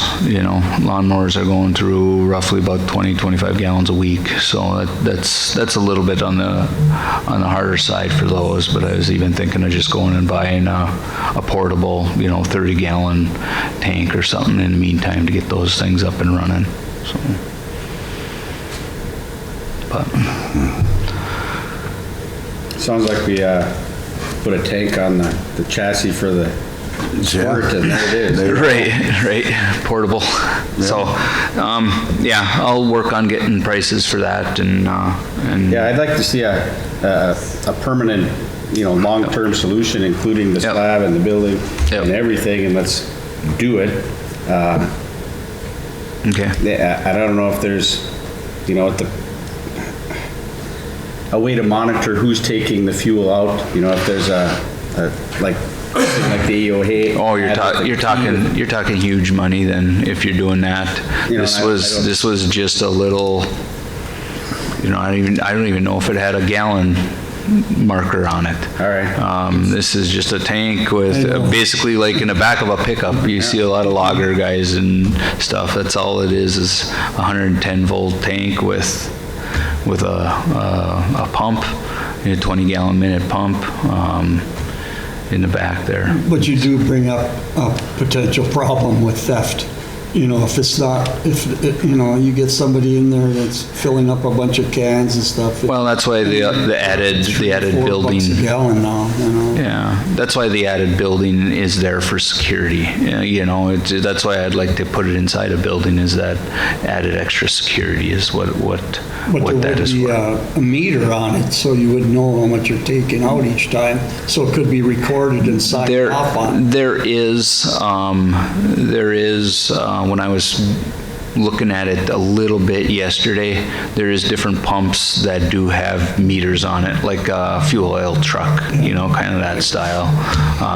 lawnmowers are going through roughly about 20, 25 gallons a week. So that's a little bit on the harder side for those, but I was even thinking of just going and buying a portable, 30-gallon tank or something in the meantime to get those things up and running. So, but Sounds like we put a tank on the chassis for the squirt, and there it is. Right, portable. So, I'll work on getting prices for that and. Yeah, I'd like to see a permanent, long-term solution, including the slab and the building and everything, and let's do it. Okay. I don't know if there's, a way to monitor who's taking the fuel out, if there's like the EOA. Oh, you're talking huge money then if you're doing that. This was just a little, I don't even know if it had a gallon marker on it. All right. This is just a tank with basically like in the back of a pickup. You see a lot of logger guys and stuff. That's all it is a 110 volt tank with a pump, a 20-gallon minute pump in the back there. But you do bring up a potential problem with theft. If it's not, you get somebody in there that's filling up a bunch of cans and stuff. Well, that's why the added building. $4 a gallon now, Yeah, that's why the added building is there for security. That's why I'd like to put it inside a building, is that added extra security is what that is for. A meter on it, so you would know how much you're taking out each time, so it could be recorded and signed off on. There is, when I was looking at it a little bit yesterday, there is different pumps that do have meters on it, like a fuel oil truck, kind of that style.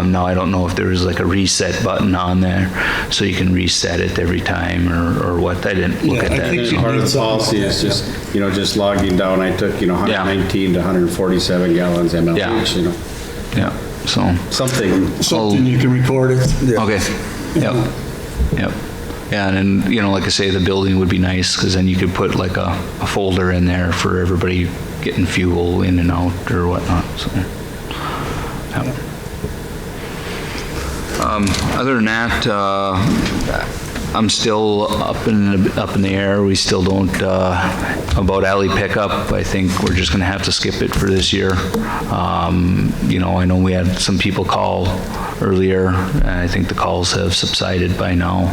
Now, I don't know if there is like a reset button on there, so you can reset it every time or what. I didn't look at that. And part of the policy is just logging down. I took, 119 to 147 gallons MLH, Yeah, so. Something you can record it. Okay, yep. Yeah, and then, like I say, the building would be nice, because then you could put like a folder in there for everybody getting fuel in and out or whatnot, so. Yeah. Other than that, I'm still up in the air. We still don't, about alley pickup, I think we're just gonna have to skip it for this year. I know we had some people call earlier, and I think the calls have subsided by now.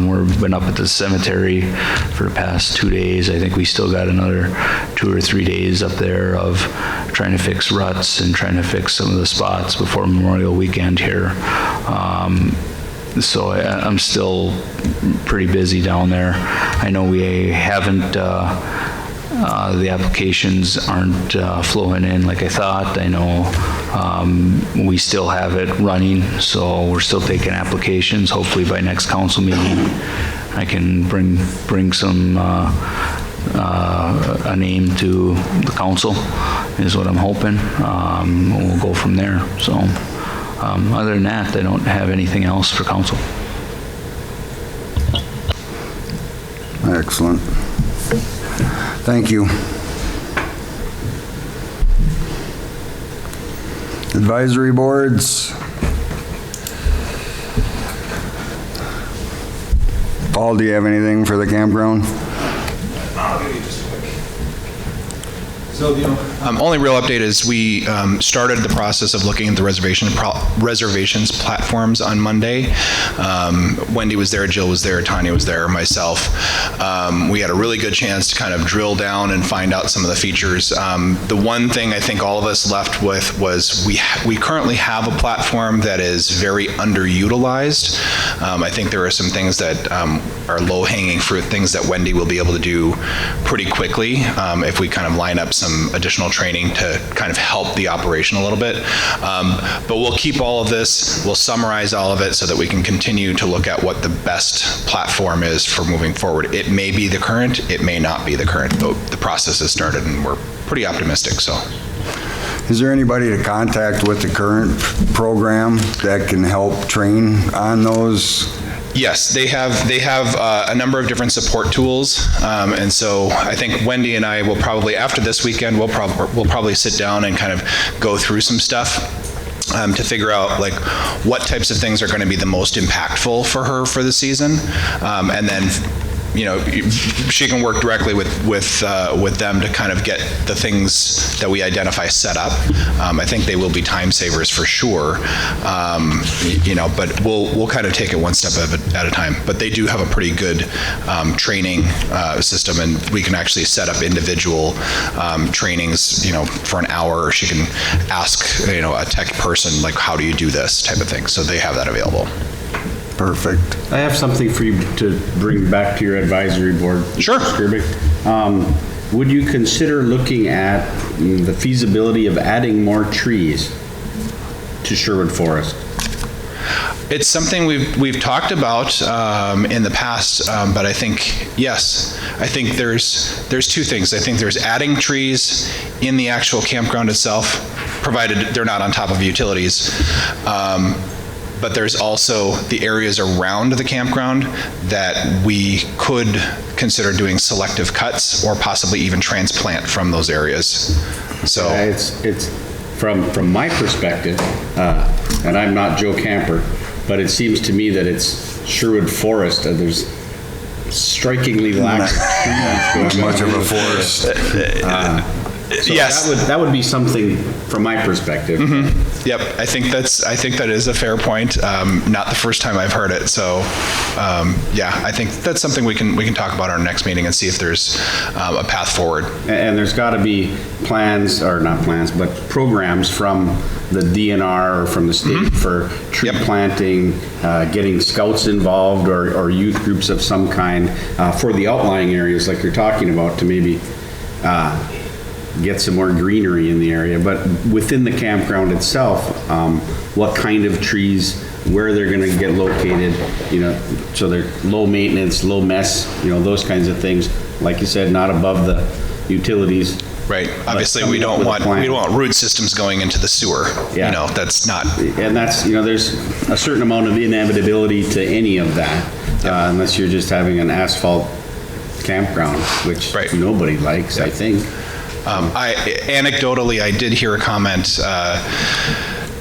We've been up at the cemetery for the past 2 days. I think we still got another 2 or 3 days up there of trying to fix ruts and trying to fix some of the spots before Memorial Weekend here. So I'm still pretty busy down there. I know we haven't, the applications aren't flowing in like I thought. I know we still have it running, so we're still taking applications. Hopefully by next council meeting, I can bring some, a name to the council, is what I'm hoping. We'll go from there, so. Other than that, I don't have anything else for council. Excellent. Thank you. Advisory boards. Paul, do you have anything for the campground? So the only real update is we started the process of looking at the reservations platforms on Monday. Wendy was there, Jill was there, Tanya was there, myself. We had a really good chance to kind of drill down and find out some of the features. The one thing I think all of us left with was we currently have a platform that is very underutilized. I think there are some things that are low-hanging fruit, things that Wendy will be able to do pretty quickly if we kind of line up some some additional training to kind of help the operation a little bit. But we'll keep all of this, we'll summarize all of it so that we can continue to look at what the best platform is for moving forward. It may be the current, it may not be the current, but the process has started and we're pretty optimistic, so. Is there anybody to contact with the current program that can help train on those? Yes, they have a number of different support tools, and so I think Wendy and I will probably, after this weekend, we'll probably sit down and kind of go through some stuff to figure out like what types of things are going to be the most impactful for her for the season, and then she can work directly with them to kind of get the things that we identify set up. I think they will be time savers for sure, but we'll kind of take it one step at a time. But they do have a pretty good training system, and we can actually set up individual trainings, for an hour. Or she can ask, a tech person, like, how do you do this type of thing. So they have that available. Perfect. I have something for you to bring back to your advisory board. Sure. Gilbert. Would you consider looking at the feasibility of adding more trees to Sherwood Forest? It's something we've talked about in the past, but I think, yes, I think there's two things. I think there's adding trees in the actual campground itself, provided they're not on top of utilities. But there's also the areas around the campground that we could consider doing selective cuts or possibly even transplant from those areas. So it's from my perspective, and I'm not Joe Camper, but it seems to me that it's Sherwood Forest. There's strikingly lack of trees. Much of a forest. So yes, that would be something from my perspective. Mm-hmm. Yep, I think that is a fair point. Not the first time I've heard it. So, I think that's something we can talk about our next meeting and see if there's a path forward. And there's got to be plans, or not plans, but programs from the DNR or from the state for tree planting, getting scouts involved or youth groups of some kind for the outlying areas like you're talking about to maybe get some more greenery in the area. But within the campground itself, what kind of trees, where they're going to get located, so they're low maintenance, low mess, those kinds of things. Like you said, not above the utilities. Right. Obviously, we don't want root systems going into the sewer. Yeah. That's not. And that's, there's a certain amount of inevitability to any of that, unless you're just having an asphalt campground, which nobody likes, I think. Anecdotally, I did hear a comment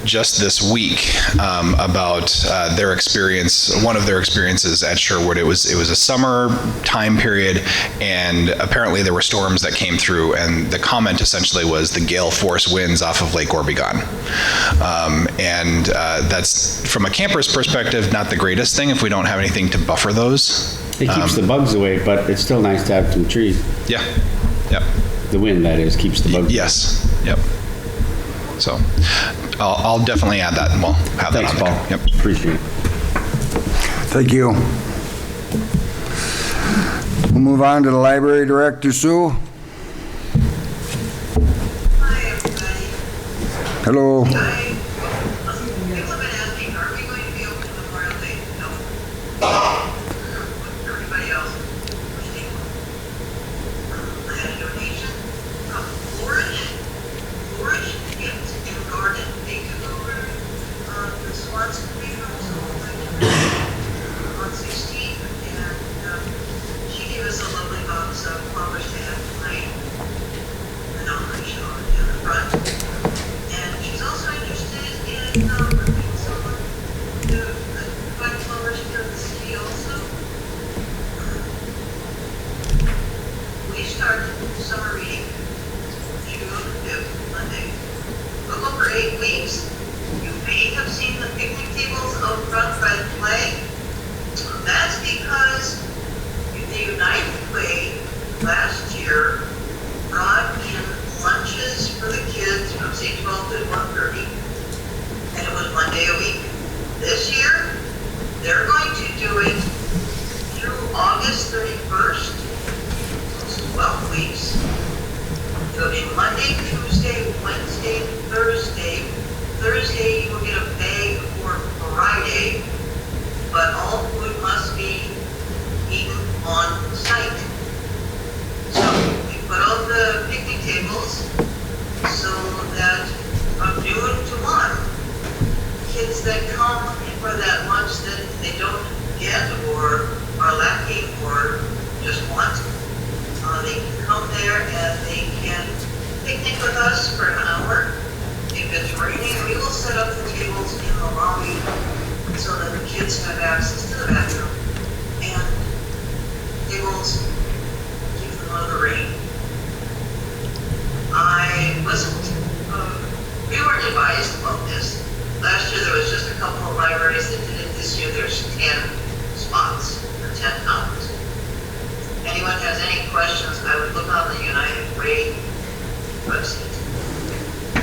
just this week about their experience. One of their experiences at Sherwood. It was a summer time period, and apparently there were storms that came through. And the comment essentially was the gale force winds off of Lake Orbegon, and that's, from a camper's perspective, not the greatest thing if we don't have anything to buffer those. It keeps the bugs away, but it's still nice to have some trees. Yeah. Yep. The wind, that is, keeps the bugs. Yes. Yep. So I'll definitely add that, and we'll have that on there. Thanks, Paul. Yep. Appreciate it. Thank you. We'll move on to the library director, Sue. Hi, everybody. Hello. People have been asking, are we going to be open Memorial Day? No. Everybody else. I had a donation from Flourish Gift and Garden. They took over the Swanson Greenhouse on 16th, and she gave us a lovely box of flowers to have tonight. The nomination on the front. And she's also interested in working with someone to provide flowers here in the city also. We start summer reading June 5th, Monday. We'll go for 8 weeks. You may have seen the picnic tables out front by the flag. That's because the United Way last year brought in lunches for the kids from say 12 to 1:30, and it was 1 day a week. This year, they're going to do it through August 31st. So it's 12 weeks. It'll be Monday to one. Kids that come for that lunch that they don't get or are lacking or just want, they can come there and they can picnic with us for an hour. If it's raining, we will set up the tables in the lobby so that the kids have access to the bathroom. And tables keep them out of the rain. I wasn't, we weren't advised about this. Last year there was just a couple of libraries that did it. This year there's 10 spots or 10 numbers. Anyone has any questions, I would look on the United Way website.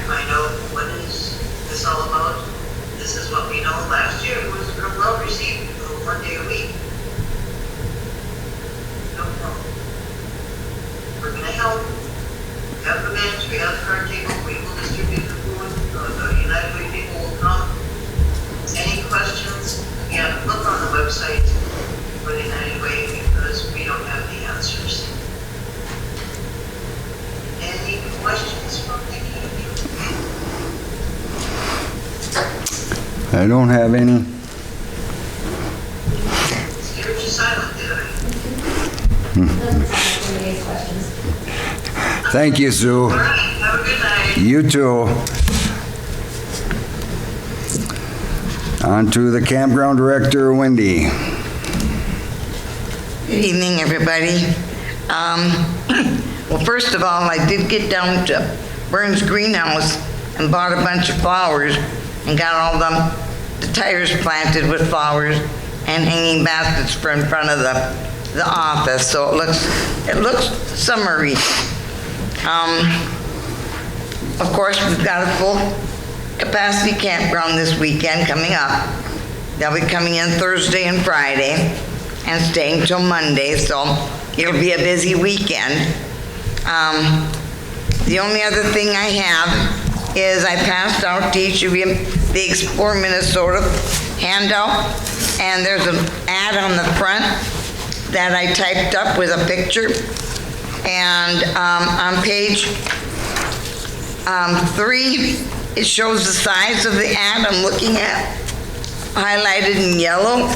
Find out what is this all about. This is what we know. Last year it was real well received, 1 day a week. No problem. We're going to help. We have the bench, we have the card table, we will distribute the food. The United Way people will come. Any questions? Again, look on the website for the United Way because we don't have the answers. Any questions from any of you? I don't have any. You're just silent, did I? Thank you, Sue. All right, have a good night. You too. On to the campground director, Wendy. Good evening, everybody. Well, first of all, I did get down to Burns Greenhouse and bought a bunch of flowers and got all the tires planted with flowers and hanging baskets for in front of the office, so it looks summery. Of course, we've got a full capacity campground this weekend coming up. They'll be coming in Thursday and Friday and staying till Monday, so it'll be a busy weekend. The only other thing I have is I passed out to each of you the Explore Minnesota handout, and there's an ad on the front that I typed up with a picture. And on page 3, it shows the size of the ad I'm looking at, highlighted in yellow.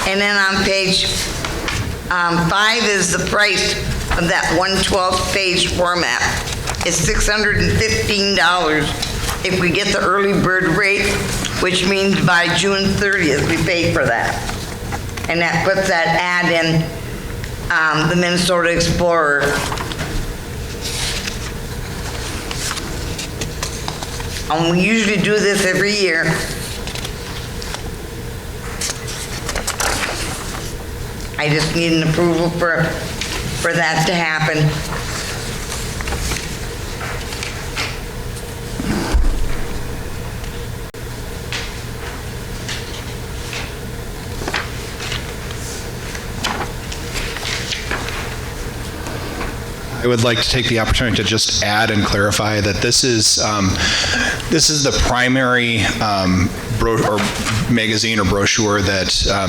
And then on page 5 is the price of that 1/12 page format. It's $615 if we get the early bird rate, which means by June 30th we pay for that. And that puts that ad in the Minnesota Explorer. We usually do this every year. I just need an approval for that to happen. I would like to take the opportunity to just add and clarify that this is the primary magazine or brochure that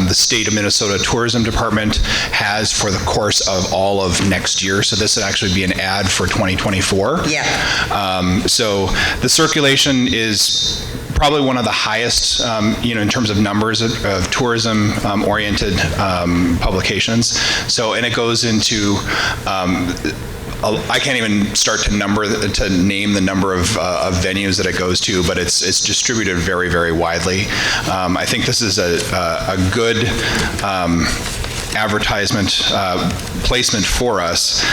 the state of Minnesota Tourism Department has for the course of all of next year. So this would actually be an ad for 2024. Yeah. So the circulation is probably one of the highest, in terms of numbers of tourism-oriented publications. So, and it goes into I can't even start to name the number of venues that it goes to, but it's distributed very, very widely. I think this is a good advertisement placement for us.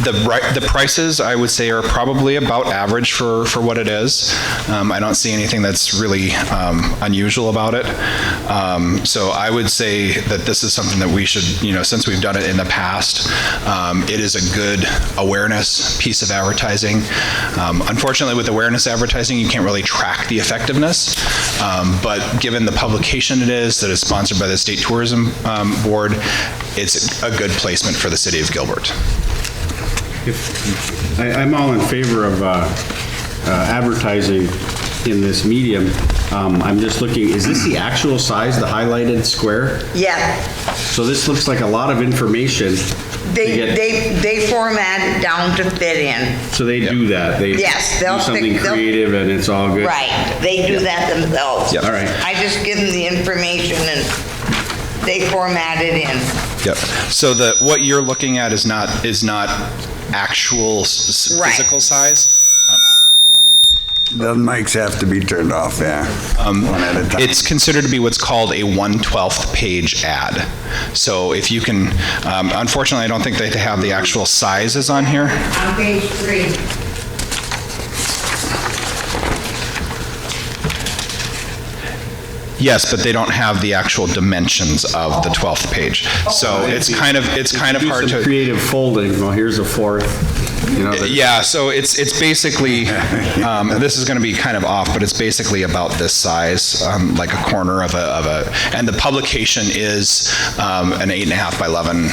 The prices, I would say, are probably about average for what it is. I don't see anything that's really unusual about it. So I would say that this is something that we should, since we've done it in the past, it is a good awareness piece of advertising. Unfortunately, with awareness advertising, you can't really track the effectiveness. But given the publication it is, that is sponsored by the State Tourism Board, it's a good placement for the city of Gilbert. I'm all in favor of advertising in this medium. I'm just looking, is this the actual size, the highlighted square? Yeah. So this looks like a lot of information They format it down to fit in. So they do that? They Yes, they'll do something pick- they'll- creative and it's all good? Right, they do that themselves. All right. I just give them the information and they format it in. Yep. So what you're looking at is not actual Right. physical size. The mics have to be turned off, yeah. One at a time. It's considered to be what's called a 1/12 page ad. So if you can, unfortunately, I don't think they have the actual sizes on here. On page 3. Yes, but they don't have the actual dimensions of the 12th page. So it's kind of Do hard some to. creative folding. Well, here's a fourth. Yeah, so it's basically, this is going to be kind of off, but it's basically about this size, like a corner of a, and the publication is an 8.5 by 11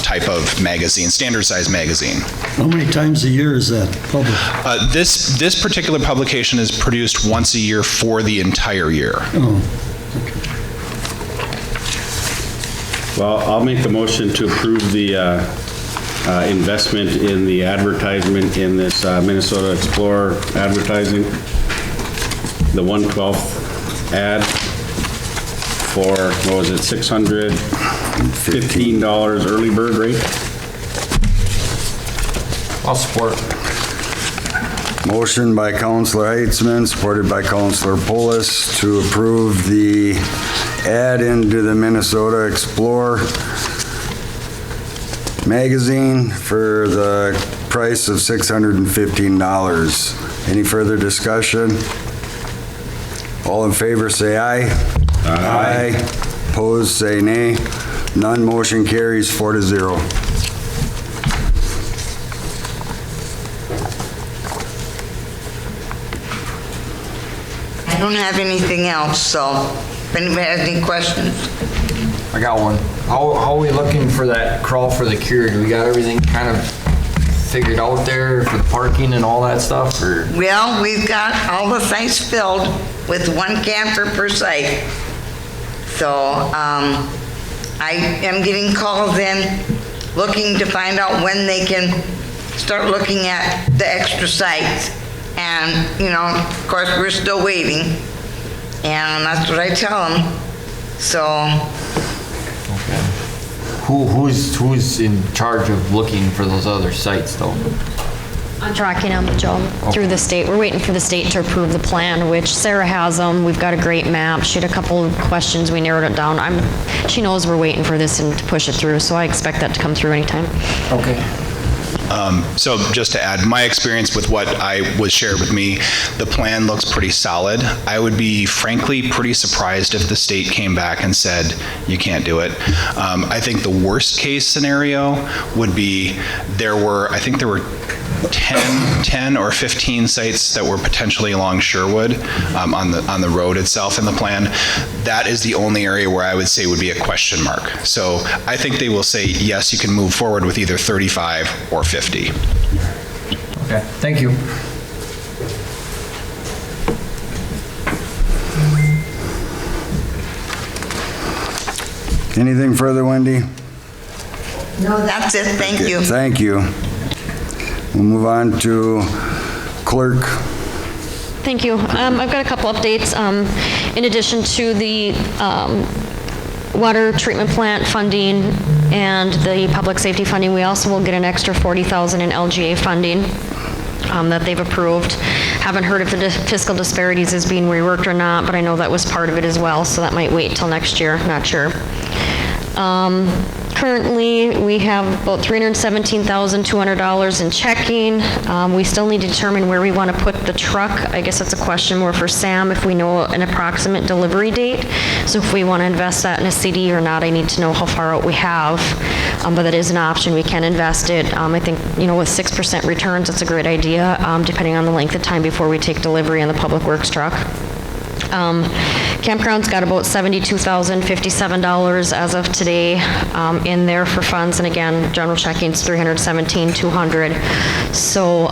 type of magazine, standard size magazine. How many times a year is that published? This particular publication is produced once a year for the entire year. Oh, Well, I'll make the motion to approve the investment in the advertisement in this Minnesota Explorer advertising, the 1/12 ad for, what was it, $615 early bird rate? I'll support. Motion by Councilor Heitzman, supported by Councilor Polis, to approve the ad into the Minnesota Explorer magazine for the price of $615. Any further discussion? All in favor, say aye. Aye. Opposed, say nay. None, motion carries 4-0. I don't have anything else, so if anybody has any questions. I got one. How are we looking for that crawl for the cure? Do we got everything kind of figured out there for the parking and all that stuff, or? Well, we've got all the sites filled with one camper per site. So, I am getting calls in, looking to find out when they can start looking at the extra sites. And, of course, we're still waiting. And that's what I tell them. So, Who's in charge of looking for those other sites, though? I'm tracking them, Joe, through the state. We're waiting for the state to approve the plan, which Sarah has them. We've got a great map. She had a couple of questions. We narrowed it down. She knows we're waiting for this and to push it through, so I expect that to come through anytime. Okay. So just to add, my experience with what was shared with me, the plan looks pretty solid. I would be frankly pretty surprised if the state came back and said, you can't do it. I think the worst case scenario would be I think there were 10 or 15 sites that were potentially along Sherwood on the road itself in the plan. That is the only area where I would say would be a question mark. So I think they will say, yes, you can move forward with either 35 or 50. Okay, thank you. Anything further, Wendy? no, that's it. Thank you. Thank you. We'll move on to clerk. Thank you. I've got a couple updates. In addition to the water treatment plant funding and the public safety funding, we also will get an extra $40,000 in LGA funding that they've approved. Haven't heard if the fiscal disparities is being reworked or not, but I know that was part of it as well, so that might wait till next year, not sure. Currently, we have about $317,200 in checking. We still need to determine where we want to put the truck. I guess that's a question more for Sam, if we know an approximate delivery date. So if we want to invest that in a CD or not, I need to know how far out we have. But that is an option. We can invest it. I think, with 6% returns, it's a great idea, depending on the length of time before we take delivery on the Public Works truck. Campground's got about $72,057 as of today in there for funds, and again, general checking's $317,200. So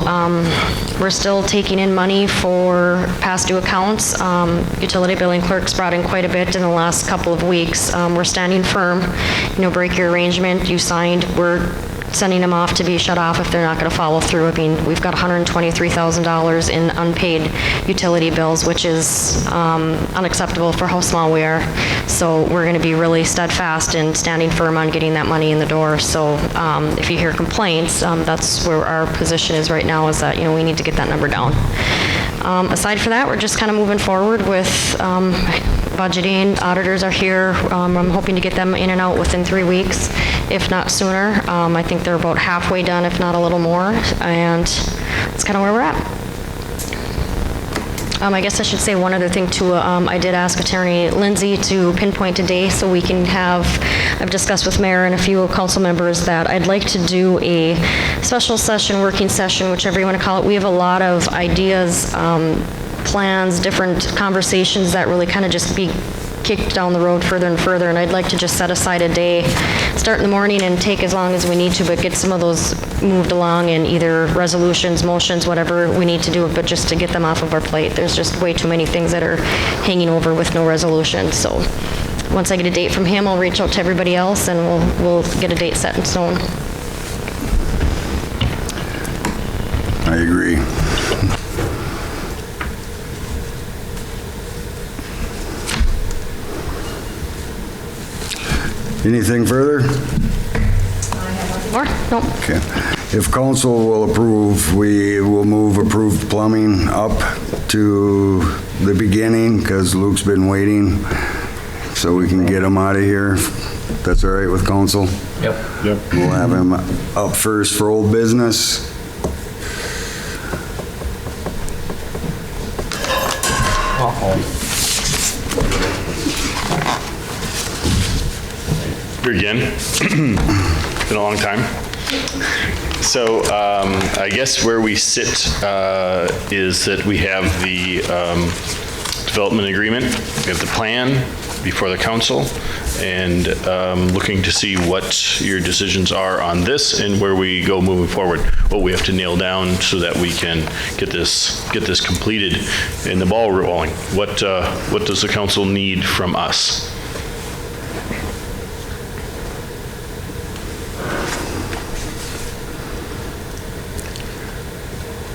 we're still taking in money for past due accounts. Utility billing clerks brought in quite a bit in the last couple of weeks. We're standing firm. Break your arrangement you signed. We're sending them off to be shut off if they're not going to follow through. I mean, we've got $123,000 in unpaid utility bills, which is unacceptable for how small we are. So we're going to be really steadfast in standing firm on getting that money in the door. So if you hear complaints, that's where our position is right now, is that, you know, we need to get that number down. Aside from that, we're just kind of moving forward with budgeting. Auditors are here. I'm hoping to get them in and out within 3 weeks, if not sooner. I think they're about halfway done, if not a little more, and that's kind of where we're at. I guess I should say one other thing too. I did ask Attorney Lindsay to pinpoint a day so we can have, I've discussed with Mayor and a few council members that I'd like to do a special session, working session, whichever you want to call it. We have a lot of ideas, plans, different conversations that really kind of just be kicked down the road further and further, and I'd like to just set aside a day, start in the morning and take as long as we need to, but get some of those moved along in either resolutions, motions, whatever we need to do, but just to get them off of our plate. There's just way too many things that are hanging over with no resolution. So once I get a date from him, I'll reach out to everybody else and we'll get a date set in stone. I agree. Anything further? Or, no. Okay. If council will approve, we will move approved plumbing up to the beginning, because Luke's been waiting, so we can get him out of here. That's all right with council? Yep. We'll have him up first for old business. Here again. Been a long time. So I guess where we sit is that we have the development agreement, we have the plan before the council, and looking to see what your decisions are on this and where we go moving forward, what we have to nail down so that we can get this completed and the ball rolling. What does the council need from us?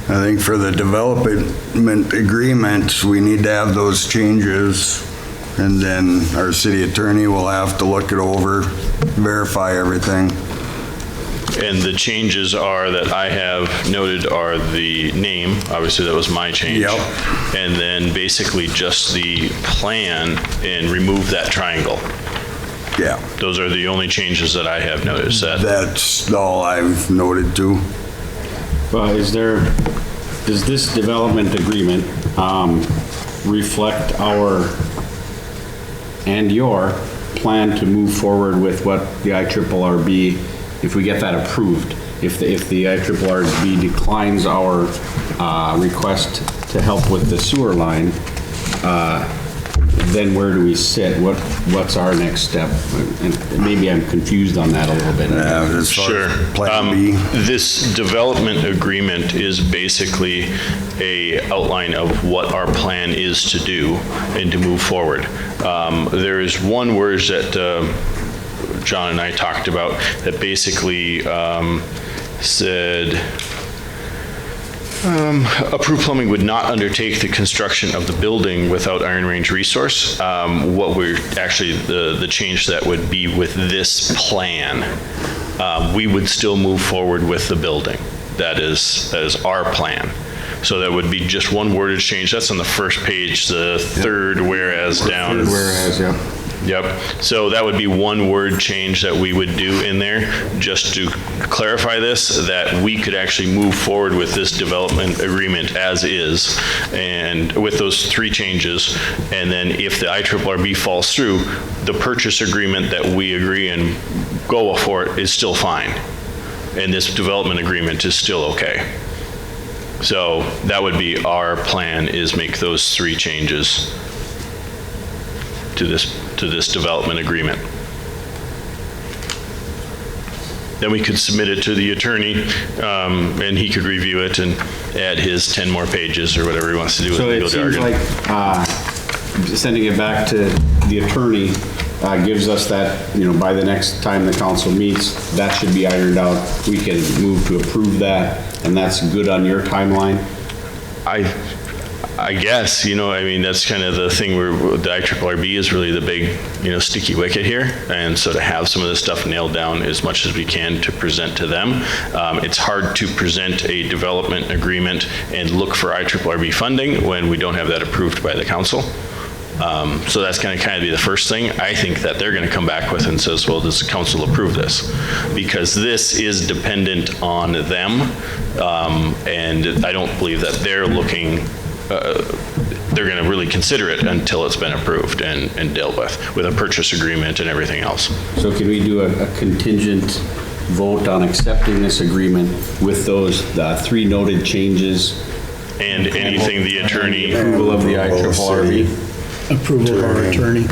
I think for the development agreement, we need to have those changes, and then our city attorney will have to look it over, verify everything. And the changes are that I have noted are the name, obviously that was my change. Yep. And then basically just the plan and remove that triangle. Yeah. Those are the only changes that I have noticed. That's all I've noted too. Does this development agreement reflect our and your plan to move forward with what the IRRB, if we get that approved? If the IRRB declines our request to help with the sewer line, then where do we sit? What's our next step? And maybe I'm confused on that a little bit. Sure. Plan B. This development agreement is basically a outline of what our plan is to do and to move forward. There is one word that John and I talked about that basically said, approved plumbing would not undertake the construction of the building without Iron Range Resource. What we're actually, the change that would be with this plan, we would still move forward with the building. That is our plan. So that would be just one wordage change. That's on the first page, the third whereas down. Third whereas, yeah. Yep. So that would be one word change that we would do in there, just to clarify this, that we could actually move forward with this development agreement as is, and with those three changes. And then if the IRRB falls through, the purchase agreement that we agree and go for it is still fine. And this development agreement is still okay. So that would be our plan, is make those three changes to this development agreement. Then we could submit it to the attorney, and he could review it and add his 10 more pages or whatever he wants to do with legal jargon. So it seems like sending it back to the attorney gives us that, by the next time the council meets, that should be ironed out. We can move to approve that, and that's good on your timeline. I guess, that's kind of the thing where the IRRB is really the big, sticky wicket here. And so to have some of this stuff nailed down as much as we can to present to them. It's hard to present a development agreement and look for IRRB funding when we don't have that approved by the council. So that's going to kind of be the first thing. I think that they're going to come back with and says, well, does the council approve this? Because this is dependent on them. And I don't believe that they're looking, they're going to really consider it until it's been approved and dealt with a purchase agreement and everything else. So can we do a contingent vote on accepting this agreement with those 3 noted changes? And anything the attorney. Approval of the IRRB. Approval of our attorney.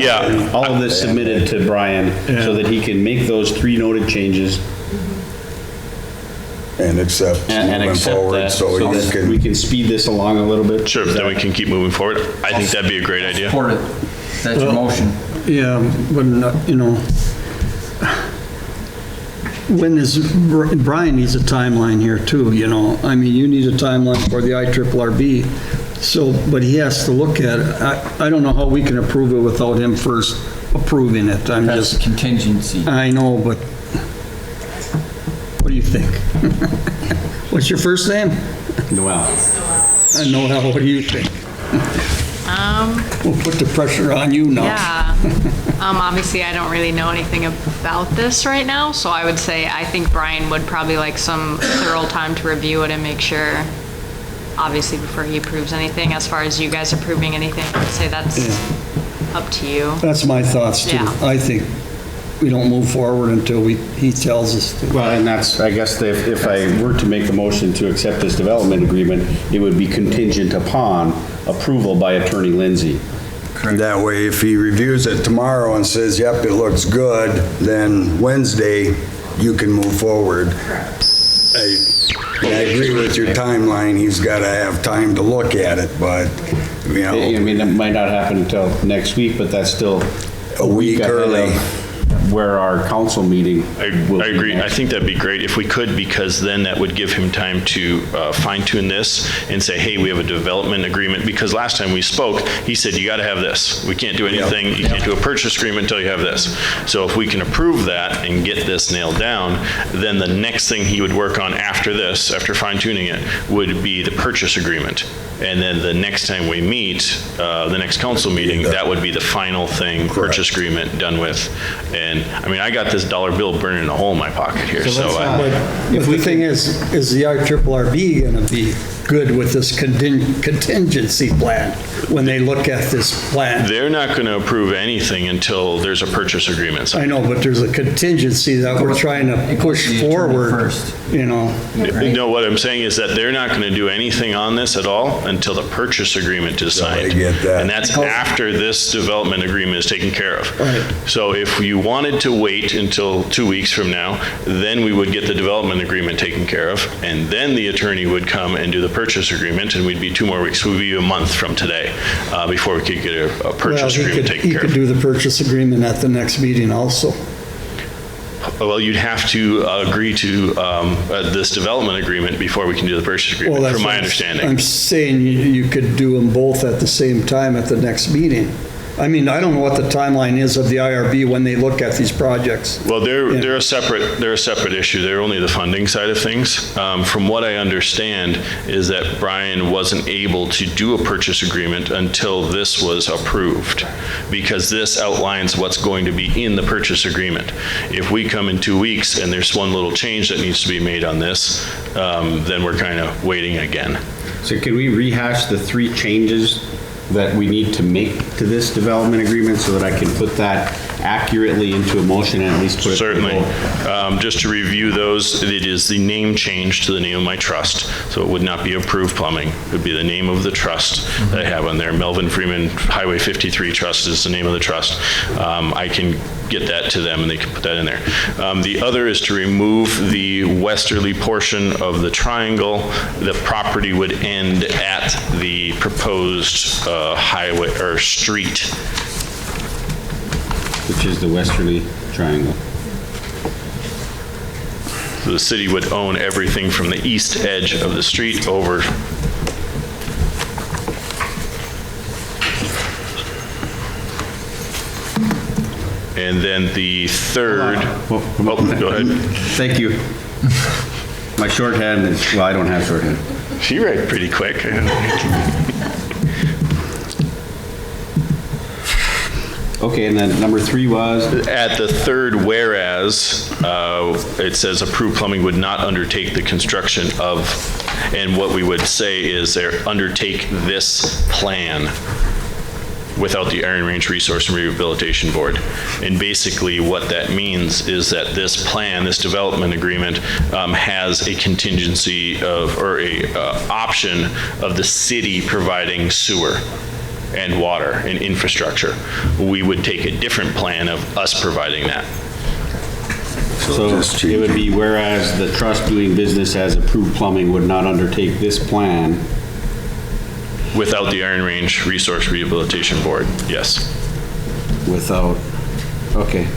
Yeah. All of this submitted to Brian so that he can make those 3 noted changes. And accept moving forward, that, so that we can speed this along a little bit. Sure, then we can keep moving forward. I think that'd be a great idea. Support it. That's your motion. Yeah, but, when is, Brian needs a timeline here too, you need a timeline for the IRRB. So, but he has to look at it. I don't know how we can approve it without him first approving it. That's just contingency. I know, but what do you think? What's your first name? Noel. Noel, what do you think? We'll put the pressure on you now. Yeah. Obviously, I don't really know anything about this right now, so I would say I think Brian would probably like some thorough time to review it and make sure, obviously, before he approves anything. As far as you guys approving anything, I would say that's up to you. That's my thoughts too. Yeah. I think we don't move forward until he tells us to. Well, and that's, I guess, if I were to make a motion to accept this development agreement, it would be contingent upon approval by Attorney Lindsay. That way, if he reviews it tomorrow and says, yep, it looks good, then Wednesday, you can move forward. I agree with your timeline. He's got to have time to look at it, but, it might not happen until next week, but that's still a week early. Where our council meeting will I agree. I think that'd be great if we could, because then that would give him time to fine tune this and say, hey, we have a development agreement. Because last time we spoke, he said, you got to have this. We can't do anything. You can't do a purchase agreement until you have this. So if we can approve that and get this nailed down, then the next thing he would work on after this, after fine tuning it, would be the purchase agreement. And then the next time we meet, the next council meeting, that would be the final thing, purchase agreement done with. And I got this dollar bill burning a hole in my pocket here. If the thing is the IRRB going to be good with this contingency plan when they look at this plan? They're not going to approve anything until there's a purchase agreement signed. I know, but there's a contingency that we're trying to push forward first. No, what I'm saying is that they're not going to do anything on this at all until the purchase agreement is signed. I get that. And that's after this development agreement is taken care of. Right. So if you wanted to wait until 2 weeks from now, then we would get the development agreement taken care of, and then the attorney would come and do the purchase agreement, and we'd be 2 more weeks. We'd be a month from today before we could get a purchase agreement taken care of. You could do the purchase agreement at the next meeting also. Well, you'd have to agree to this development agreement before we can do the purchase agreement, from my understanding. I'm saying you could do them both at the same time at the next meeting. I don't know what the timeline is of the IRB when they look at these projects. Well, they're a separate issue. They're only the funding side of things. From what I understand is that Brian wasn't able to do a purchase agreement until this was approved, because this outlines what's going to be in the purchase agreement. If we come in 2 weeks and there's one little change that needs to be made on this, then we're kind of waiting again. So can we rehash the 3 changes that we need to make to this development agreement so that I can put that accurately into a motion and at least put it? Certainly. Just to review those, it is the name change to the name of my trust. So it would not be Approved Plumbing. It would be the name of the trust that I have on there. Melvin Freeman Highway 53 Trust is the name of the trust. I can get that to them and they can put that in there. The other is to remove the westerly portion of the triangle. The property would end at the proposed highway or street. Which is the westerly triangle. So the city would own everything from the east edge of the street over. And then the third, oh, go ahead. Thank you. My shorthand is, well, I don't have shorthand. She read pretty quick. Okay, and then number 3 was? At the third whereas, it says approved plumbing would not undertake the construction of, and what we would say is undertake this plan without the Iron Range Resource and Rehabilitation Board. And basically what that means is that this plan, this development agreement, has a contingency of, or a option of the city providing sewer and water and infrastructure. We would take a different plan of us providing that. So it would be whereas the trust doing business as approved plumbing would not undertake this plan. Without the Iron Range Resource Rehabilitation Board, yes. Without, okay.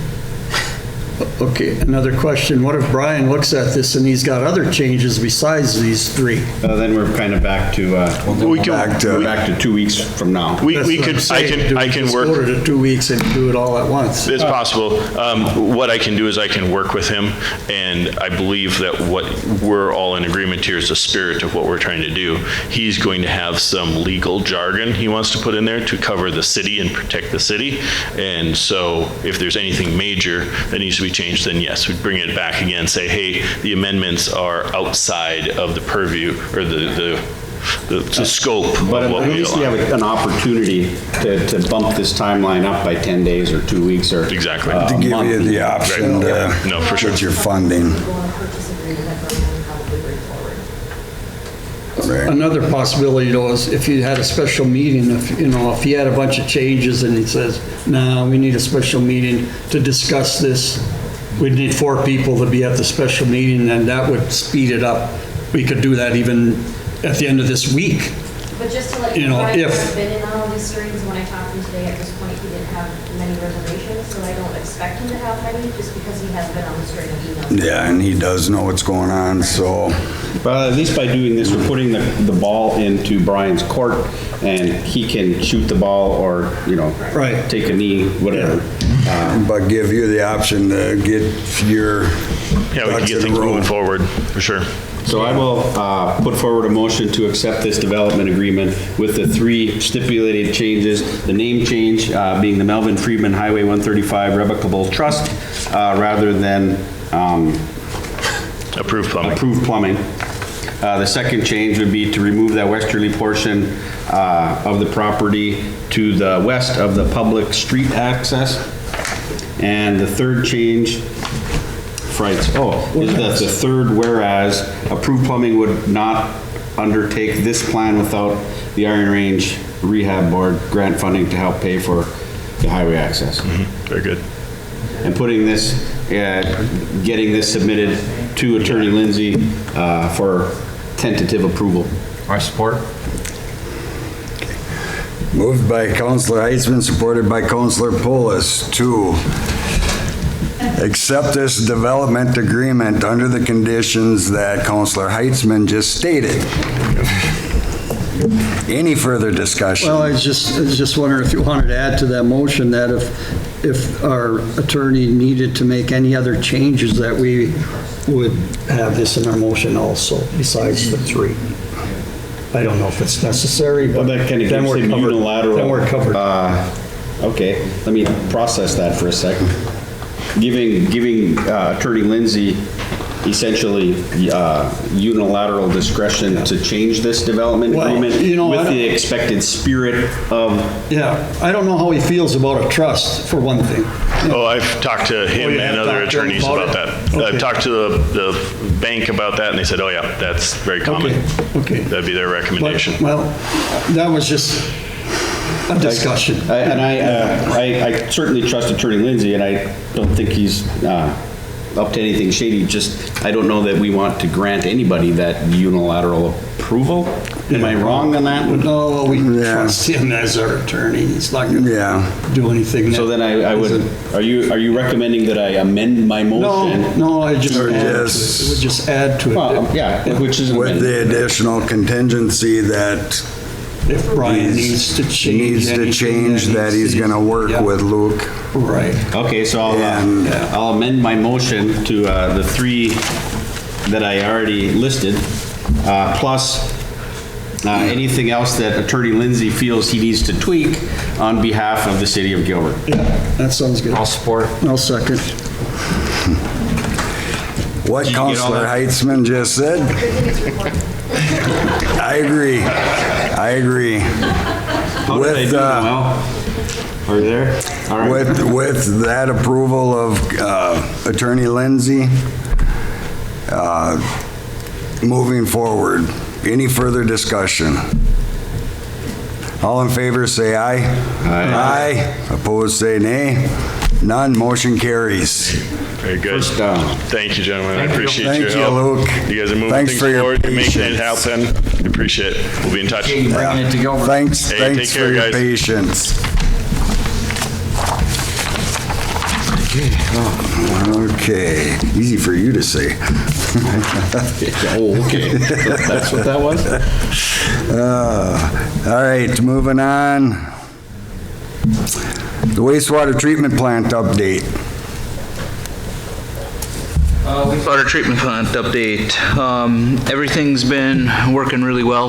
Okay, another question. What if Brian looks at this and he's got other changes besides these 3? Then we're kind of back to, back to 2 weeks from now. I can work. Order to 2 weeks and do it all at once. It's possible. What I can do is I can work with him, and I believe that what we're all in agreement here is the spirit of what we're trying to do. He's going to have some legal jargon he wants to put in there to cover the city and protect the city. And so if there's anything major that needs to be changed, then yes, we'd bring it back again, say, hey, the amendments are outside of the purview or the scope But of what at we least we allow. have an opportunity to bump this timeline up by 10 days or 2 weeks or. Exactly. To give you the option to No, for sure. get your funding. Right. Another possibility, though, is if you had a special meeting, if he had a bunch of changes and he says, no, we need a special meeting to discuss this, we'd need 4 people to be at the special meeting, and that would speed it up. We could do that even at the end of this week. But just to let You you know, know, Brian if- has been in all these hearings. When I talked to him today, at this point, he didn't have many reservations, so I don't expect him to have many, just because he has been on the string of emails. Yeah, and he does know what's going on, so. But at least by doing this, we're putting the ball into Brian's court, and he can shoot the ball or, Right. take a knee, whatever. But give you the option to get your Yeah, we can ducks get in a things row. moving forward, for sure. So I will put forward a motion to accept this development agreement with the 3 stipulated changes. The name change being the Melvin Friedman Highway 135 Revocable Trust rather than Approved plumbing. approved plumbing. The second change would be to remove that westerly portion of the property to the west of the public street access. And the third change, is that the third whereas approved plumbing would not undertake this plan without the Iron Range Rehab Board grant funding to help pay for the highway access. Very good. And putting this, getting this submitted to Attorney Lindsay for tentative approval. I support. Moved by Councilor Heitzman, supported by Councilor Polis to accept this development agreement under the conditions that Councilor Heitzman just stated. Any further discussion? Well, I was just wondering if you wanted to add to that motion that if our attorney needed to make any other changes, that we would have this in our motion also, besides the 3. I don't know if it's necessary, but That kind of then gives we're him covered. unilateral. Then we're covered. Okay, let me process that for a second. Giving Attorney Lindsay essentially unilateral discretion to change this development Well, agreement I with don't- the expected spirit of. Yeah, I don't know how he feels about a trust, for one thing. Oh, I've talked to him you and have other talked to him attorneys about about it? that. Okay. I've talked to the bank about that, and they said, oh yeah, that's very common. Okay. That'd be their recommendation. Well, that was just a discussion. And I certainly trust Attorney Lindsay, and I don't think he's up to anything shady, just, I don't know that we want to grant anybody that unilateral approval. Am I wrong on that? No, we trust him as our attorney. He's not going to do anything. So then I would, are you recommending that I amend my motion? No, I just add to it. It would just add to it. Well, yeah, which is With the additional contingency that if Brian needs to change that he's going to work with Luke. Right. Okay, so I'll amend my motion to the 3 that I already listed, plus anything else that Attorney Lindsay feels he needs to tweak on behalf of the city of Gilbert. Yeah, that sounds good. I'll support. I'll second. What Councilor Heitzman just said? I agree. How did I do, Noel? Are you there? All right. With that approval of Attorney Lindsay, moving forward, any further discussion? All in favor say aye. Aye. Opposed say nay. None. Motion carries. Very good. Thank you, gentlemen. I appreciate your help. Thank you, Luke. You guys are moving Thanks things for your forward. You're making it patience. happen. We appreciate it. We'll be in touch. Bringing it to Gilbert. Thanks Hey, take for care, your guys. patience. Okay, easy for you to say. Oh, okay. That's what that was? All right, moving on. The wastewater treatment plant update. Wastewater treatment plant update. Everything's been working really well.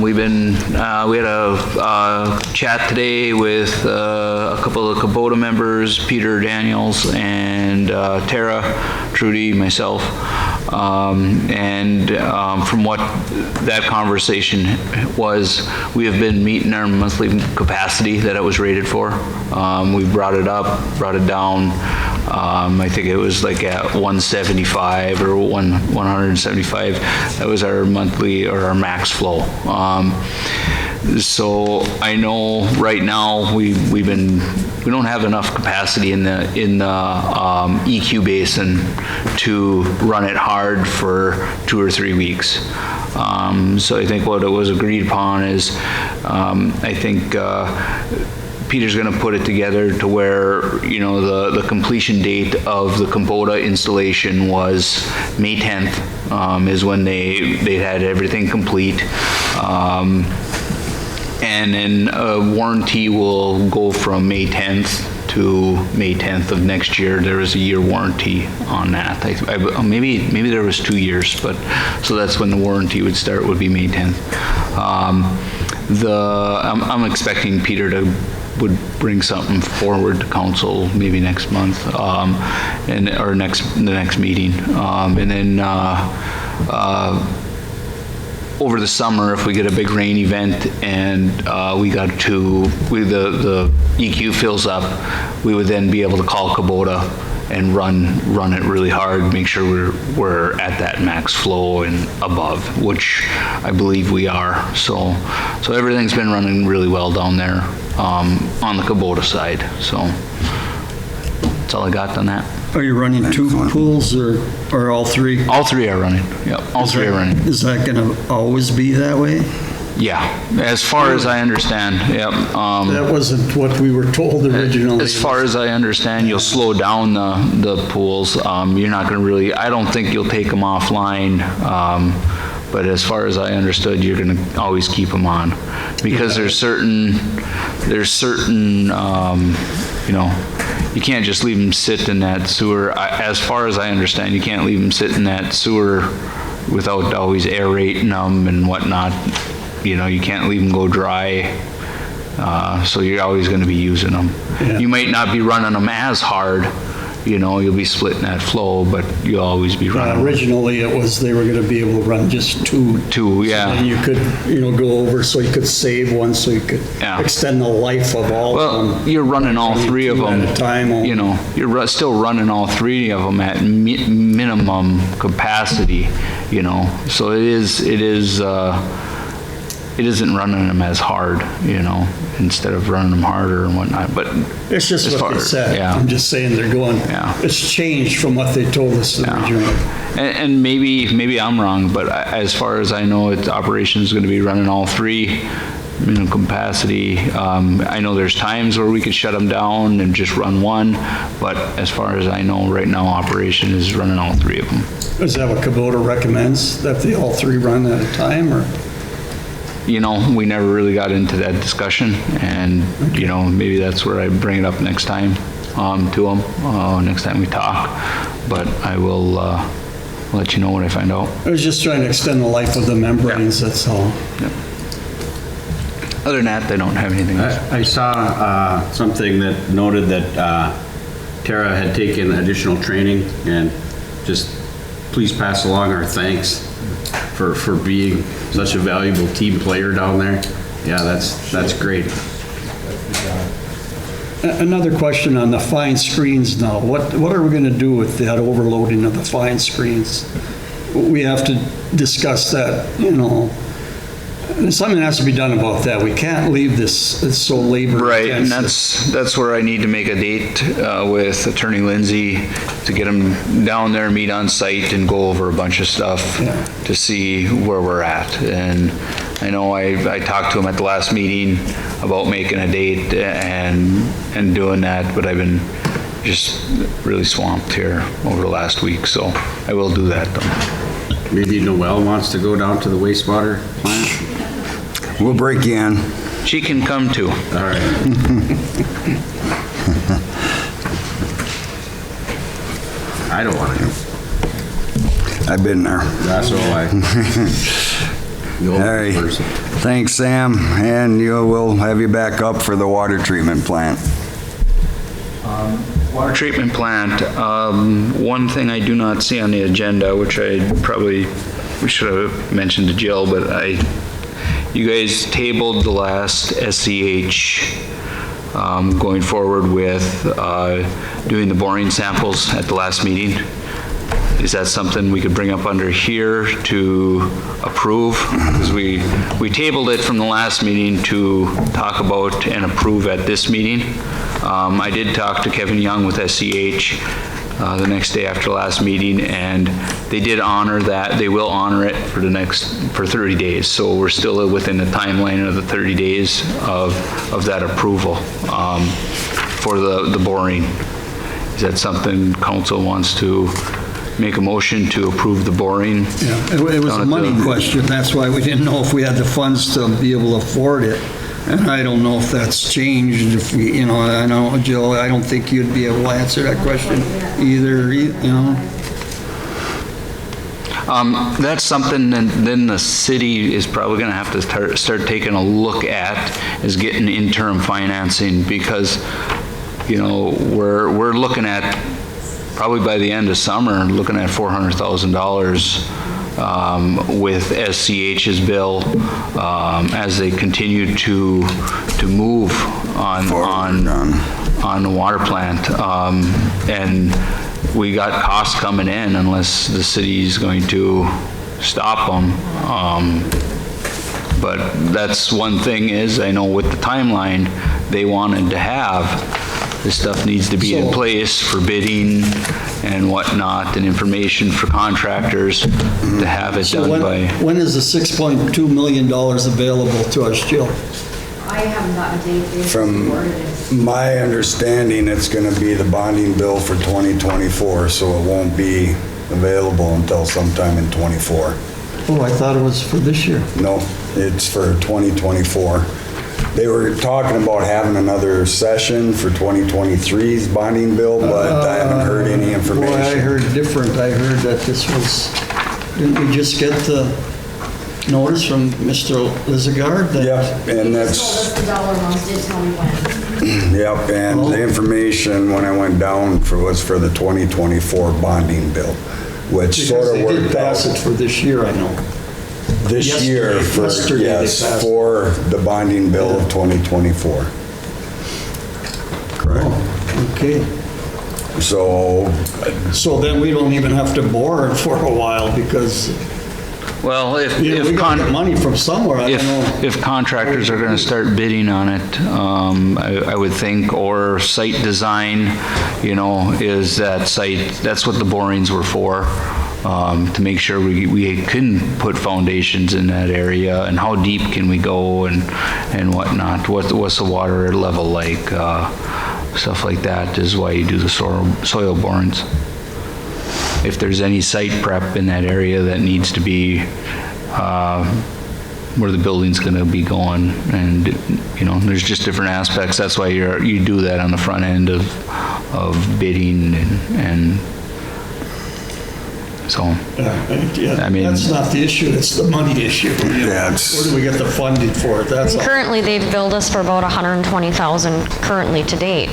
We had a chat today with a couple of Kubota members, Peter Daniels and Tara, Trudy, myself. From what that conversation was, we have been meeting our monthly capacity that it was rated for. We brought it up, brought it down. I think it was like at 175 or 175. That was our monthly or our max flow. So I know right now we don't have enough capacity in the EQ basin to run it hard for 2 or 3 weeks. So I think what it was agreed upon is I think Peter's going to put it together to where, you know, the completion date of the Kubota installation was May 10th is when they had everything complete. And then warranty will go from May 10th to May 10th of next year. There was a year warranty on that. Maybe there was 2 years, but so that's when the warranty would start, would be May 10th. I'm expecting Peter would bring something forward to council maybe next month, or the next meeting, and then over the summer, if we get a big rain event and the EQ fills up, we would then be able to call Kubota and run it really hard, make sure we're at that max flow and above, which I believe we are. So everything's been running really well down there on the Kubota side. So that's all I got on that. Are you running 2 pools or all 3? All 3 are running. Yep, all 3 are running. Is that going to always be that way? Yeah, as far as I understand, yep. That wasn't what we were told originally. As far as I understand, you'll slow down the pools. You're not going to really, I don't think you'll take them offline, but as far as I understood, you're going to always keep them on. Because there's certain, you know, you can't just leave them sit in that sewer. As far as I understand, you can't leave them sit in that sewer without always aerating them and whatnot. You know, you can't leave them go dry. So you're always going to be using them. Yeah. You might not be running them as hard. You know, you'll be splitting that flow, but you'll always be running. Originally, it was they were going to be able to run just 2. 2, yeah. So then you could, you know, go over so you could save one, so you could extend the life of all of them. Well, you're running all 3 of them. At a time. You know, you're still running all 3 of them at minimum capacity. You know, so it is. it isn't running them as hard, instead of running them harder and whatnot, but. It's just as what they far- said. Yeah. I'm just saying they're going, it's changed from what they told us originally. And maybe I'm wrong, but as far as I know, its operation is going to be running all three, capacity. I know there's times where we could shut them down and just run one, but as far as I know, right now, operation is running all three of them. Is that what Kubota recommends, that they all three run at a time, or? We never really got into that discussion, and, maybe that's where I bring it up next time to them, next time we talk, but I will let you know when I find out. I was just trying to extend the life of the membranes, that's all. Yep. Other than that, they don't have anything else. I saw something that noted that Tara had taken additional training, and just please pass along our thanks for being such a valuable team player down there. Yeah, that's great. Another question on the fine screens now. What are we going to do with that overloading of the fine screens? We have to discuss that, Something has to be done about that. We can't leave this so labor Right, and intensive. that's where I need to make a date with Attorney Lindsay to get him down there, meet on site, and go over a bunch of stuff to see where we're at. And I know I talked to him at the last meeting about making a date and doing that, but I've been just really swamped here over the last week, so I will do that though. Maybe Noelle wants to go down to the wastewater plant? We'll break you in. She can come too. All right. I don't want to. I've been there. That's all I. All right. Thanks, Sam, and we'll have you back up for the water treatment plant. Water treatment plant, one thing I do not see on the agenda, which we should have mentioned to Jill, but you guys tabled the last SCH going forward with doing the boring samples at the last meeting. Is that something we could bring up under here to approve? Because we tabled it from the last meeting to talk about and approve at this meeting. I did talk to Kevin Young with SCH the next day after the last meeting, and they did honor that. They will honor it for 30 days. So we're still within the timeline of the 30 days of that approval for the boring. Is that something council wants to make a motion to approve the boring? Yeah, it was a money question. That's why we didn't know if we had the funds to be able to afford it. And I don't know if that's changed. If we, I know, Jill, I don't think you'd be able to answer that question either, That's something then the city is probably going to have to start taking a look at, is getting interim financing, because, we're looking at, probably by the end of summer, looking at $400,000 with SCH's bill as they continue to move on the water plant. And we got costs coming in unless the city's going to stop them. But that's one thing is, I know with the timeline they wanted to have, this stuff needs to be in place for bidding and whatnot, and information for contractors to have it done by. When is the $6.2 million available to us, Jill? I haven't gotten a date. From my understanding, it's going to be the bonding bill for 2024, so it won't be available until sometime in '24. Oh, I thought it was for this year. No, it's for 2024. They were talking about having another session for 2023's bonding bill, but I haven't heard any information. Boy, I heard different. I heard that this was, didn't we just get the notice from Mr. Lizagard? Yep, and that's, The dollar amounts did tell me when. yep, and the information when I went down was for the 2024 bonding bill, which sort of Because they worked did pass out. it for this year, I know. This year, Yesterday they passed. for the bonding bill of 2024. Correct. Oh, okay. So then we don't even have to bore it for a while because Well, if We gotta get money from somewhere, I don't know. if contractors are gonna start bidding on it, I would think, or site design, is that site, that's what the borings were for, to make sure we can put foundations in that area, and how deep can we go and whatnot, what's the water level like, stuff like that is why you do the soil borings. If there's any site prep in that area that needs to be where the building's going to be going, and there's just different aspects. That's why you do that on the front end of bidding and so. I mean, that's not the issue. It's the money issue. Yeah, where do we get the funding for it? That's all. Currently, they've billed us for about 120,000 currently to date.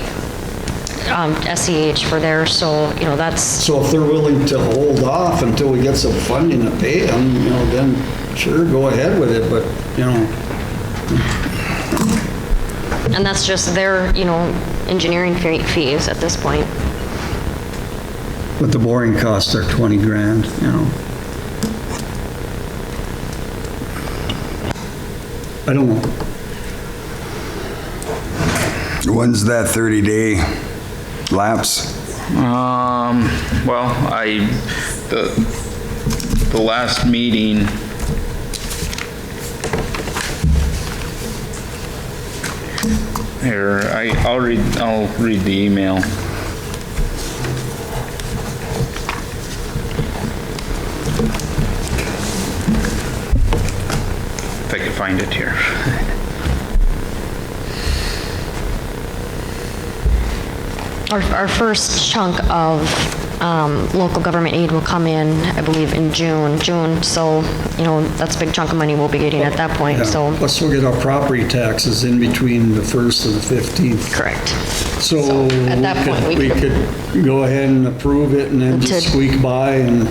SEH for there, so that's. So if they're willing to hold off until we get some funding to pay them, then sure, go ahead with it, but, And that's just their, engineering fees at this point. But the boring costs are 20 grand, I don't know. When's that 30-day lapse? Well, the last meeting, here, I'll read the email. If I can find it here. Our first chunk of local government aid will come in, I believe, in June. So, that's a big chunk of money we'll be getting at that point, so. Plus we'll get our property taxes in between the 1st and the 15th. Correct. So at that point, we could go ahead and approve it and then just squeak by and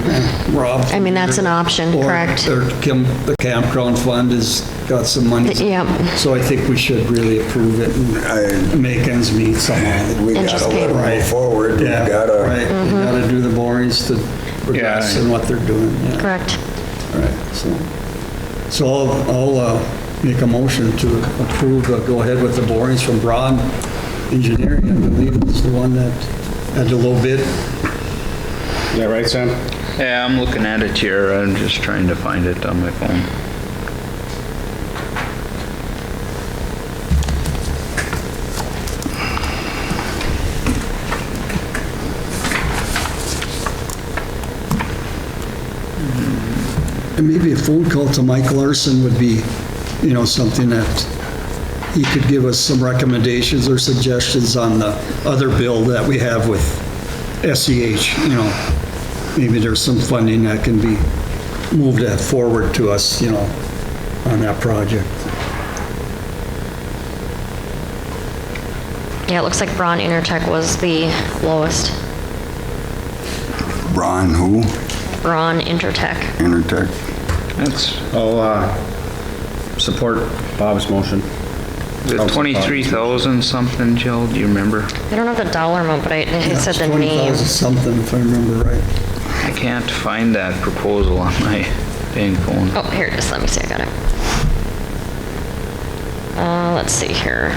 rob. I mean, that's an option, correct. Or the campground fund has got some money. Yeah. So I think we should really approve it and make ends meet somehow. We gotta let them move forward. Yeah, We gotta. right. We gotta do the borings to progress in what they're doing. Yeah. Correct. All right, so I'll make a motion to approve, go ahead with the borings from Braun Engineering. I believe it's the one that had the low bid. Is that right, Sam? Yeah, I'm looking at it here. I'm just trying to find it on my phone. And maybe a phone call to Mike Larson would be, something that he could give us some recommendations or suggestions on the other bill that we have with SEH, Maybe there's some funding that can be moved forward to us, on that project. Yeah, it looks like Braun Intertech was the lowest. Braun who? Braun Intertech. Intertech. I'll support Bob's motion. Is it 23,000 something, Jill? Do you remember? I don't know the dollar amount, but it said the name. 20,000 something, if I remember right. I can't find that proposal on my dang phone. Oh, here it is. Let me see. I got it. Let's see here.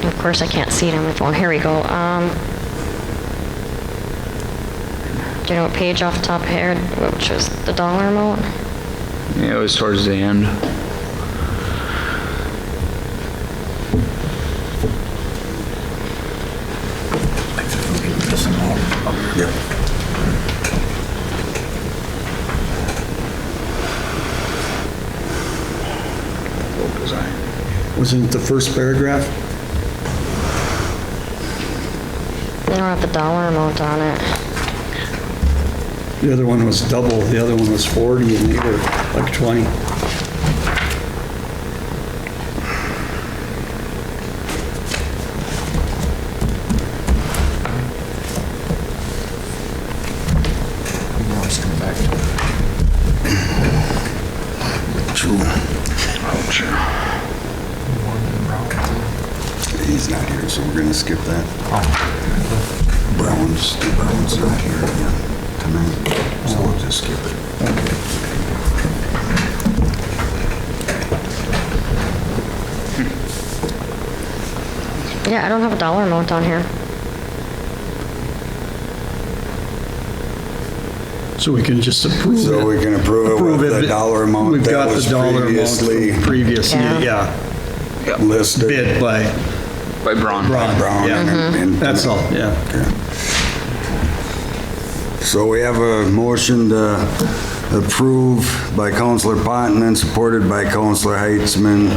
Of course, I can't see it on my phone. Here we go. Do you know what page off the top of your head, which was the dollar amount? Yeah, it was towards the end. Yep. Wasn't it the first paragraph? They don't have the dollar amount on it. The other one was double, the other one was 40, and they were like 20. He's not here, so we're gonna skip that. Brown's not here again tonight, so we'll just skip it. Yeah, I don't have a dollar amount on here. So we can just approve it. So we can approve it with the dollar amount We've that got the was dollar amount previously from previous year, yeah. listed. Bid by Braun. Brown. Yeah, and- that's all, yeah. Okay. So we have a motion to approve by Councilor Ponton and supported by Councilor Heitzman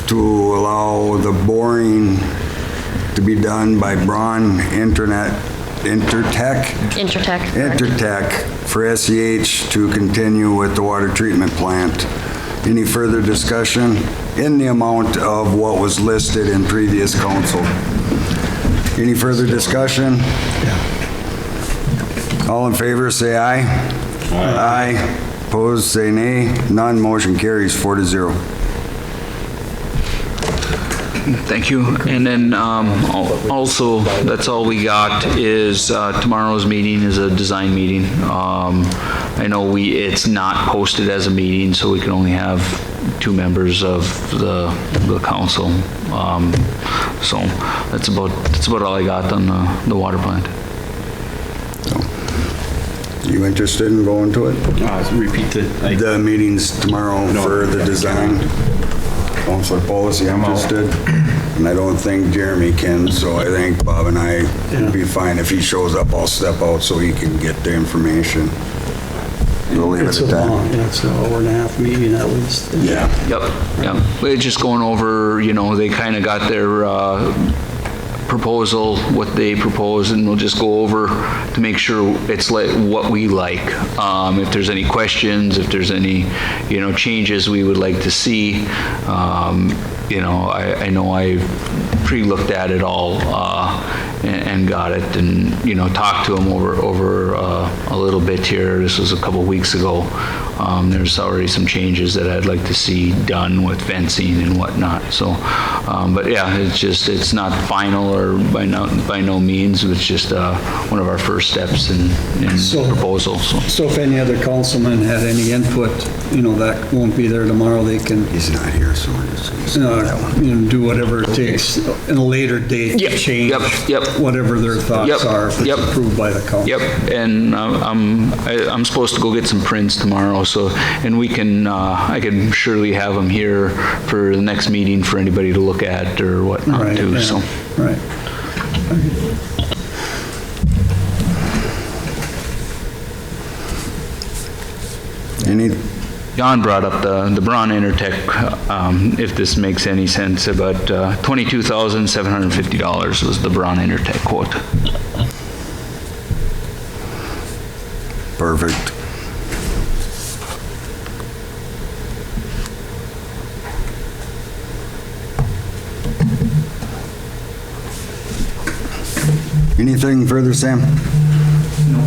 to allow the boring to be done by Braun Intertech for SEH to continue with the water treatment plant. Any further discussion in the amount of what was listed in previous council? Any further discussion? All in favor, say aye. Aye. Opposed, say nay. None, motion carries 4-0. Thank you. And then also, that's all we got is tomorrow's meeting is a design meeting. I know it's not posted as a meeting, so we can only have 2 members of the council. So that's about all I got on the water plant. You interested in going to it? Repeat the meetings tomorrow for the design. Councilor Policy interested, and I don't think Jeremy can, so I think Bob and I would be fine. If he shows up, I'll step out so he can get the information. We'll leave it at that. It's an hour and a half meeting at least. Yeah. Yep. We're just going over, they kind of got their proposal, what they propose, and we'll just go over to make sure it's like what we like. If there's any questions, if there's any, changes we would like to see. I know I pre-looked at it all and got it, and talked to them over a little bit here. This was a couple weeks ago. There's already some changes that I'd like to see done with fencing and whatnot. So, but yeah, it's not final or by no means. It's just one of our first steps in the proposal. So if any other councilman had any input, that won't be there tomorrow, they can. He's not here, so we're just do whatever it takes in a later date to change whatever their thoughts are if it's approved by the council. Yep, and I'm supposed to go get some prints tomorrow, so, and we can, I can surely have them here for the next meeting for anybody to look at or whatnot too, so. Right. John brought up the Braun Intertech, if this makes any sense, about $22,750 was the Braun Intertech quote. Perfect. Anything further, Sam? No.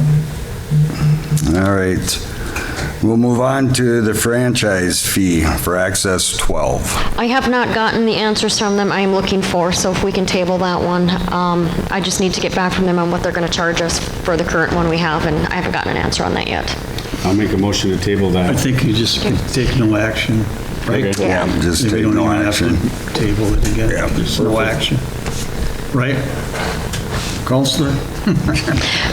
All right. We'll move on to the franchise fee for Access 12. I have not gotten the answers from them I'm looking for, so if we can table that one. I just need to get back from them on what they're going to charge us for the current one we have, and I haven't gotten an answer on that yet. I'll make a motion to table that. I think you just can take no action, right? Okay. Yeah, just Maybe take you don't no even action. have to table it again. Yeah, Just no action. Right? Counselor?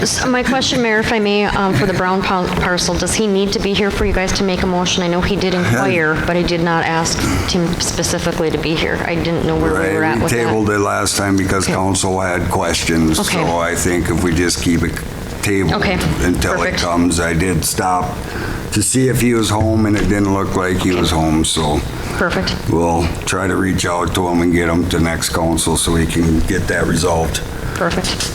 So my question, Mayor, if I may, for the Brown parcel, does he need to be here for you guys to make a motion? I know he did inquire, but I did not ask him specifically to be here. I didn't know where we were at Right, we with that. tabled it last time because council had questions. Okay. So I think if we just keep it tabled Okay, until it perfect. comes. I did stop to see if he was home, and it didn't look like he was home, so Perfect. we'll try to reach out to him and get him to next council so we can get that resolved. Perfect.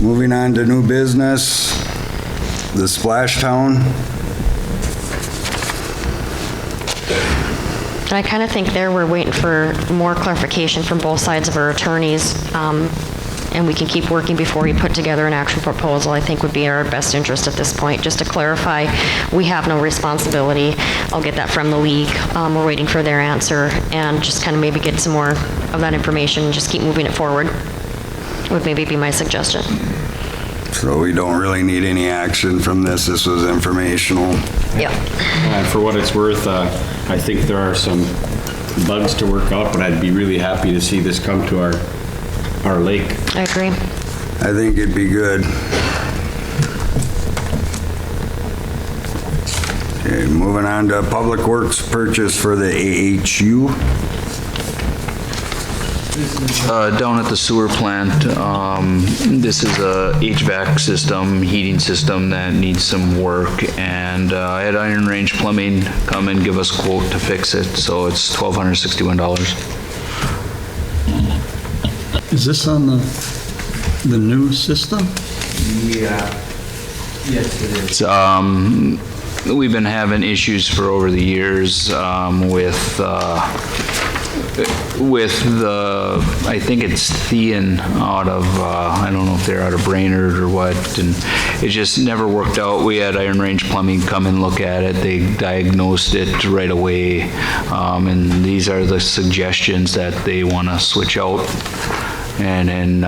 Moving on to new business, the Splash Town. And I kind of think there we're waiting for more clarification from both sides of our attorneys. and we can keep working before we put together an actual proposal, I think would be in our best interest at this point. Just to clarify, we have no responsibility. I'll get that from the league. We're waiting for their answer, and just kind of maybe get some more of that information and just keep moving it forward would maybe be my suggestion. So we don't really need any action from this. This was informational. Yeah. And for what it's worth, I think there are some bugs to work out, but I'd be really happy to see this come to our lake. I agree. I think it'd be good. Okay, moving on to Public Works purchase for the AHU. Down at the sewer plant, this is a HVAC system, heating system that needs some work, and I had Iron Range Plumbing come and give us a quote to fix it, so it's $1,261. Is this on the new system? Yeah. Yes, it is. It's, we've been having issues for over the years with the, I think it's Thean out of, I don't know if they're out of Brainerd or what, and it just never worked out. We had Iron Range Plumbing come and look at it. They diagnosed it right away, and these are the suggestions that they want to switch out. And then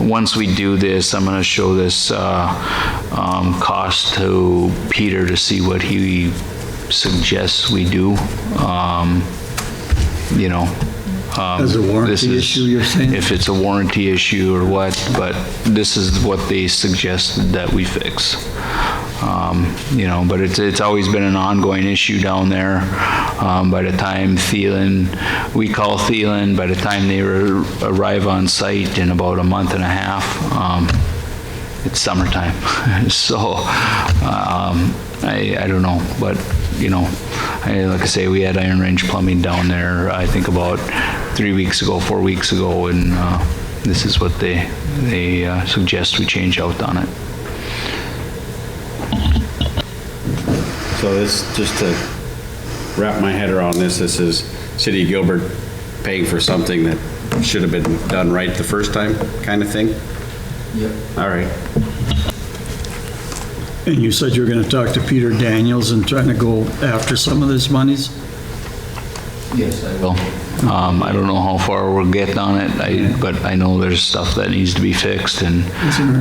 once we do this, I'm going to show this cost to Peter to see what he suggests we do. You know, As a warranty issue, you're saying? If it's a warranty issue or what, but this is what they suggested that we fix. You know, but it's always been an ongoing issue down there. By the time we call Thielen, by the time they arrive on site in about a month and a half, it's summertime. So, I don't know, but, you know, like I say, we had Iron Range Plumbing down there, I think about 4 weeks ago, and this is what they suggest we change out on it. So this, just to wrap my head around this is City of Gilbert paying for something that should have been done right the first time, kind of thing? Yep. All right. And you said you were going to talk to Peter Daniels and trying to go after some of this monies? Yes, I will. I don't know how far we'll get on it, but I know there's stuff that needs to be fixed, and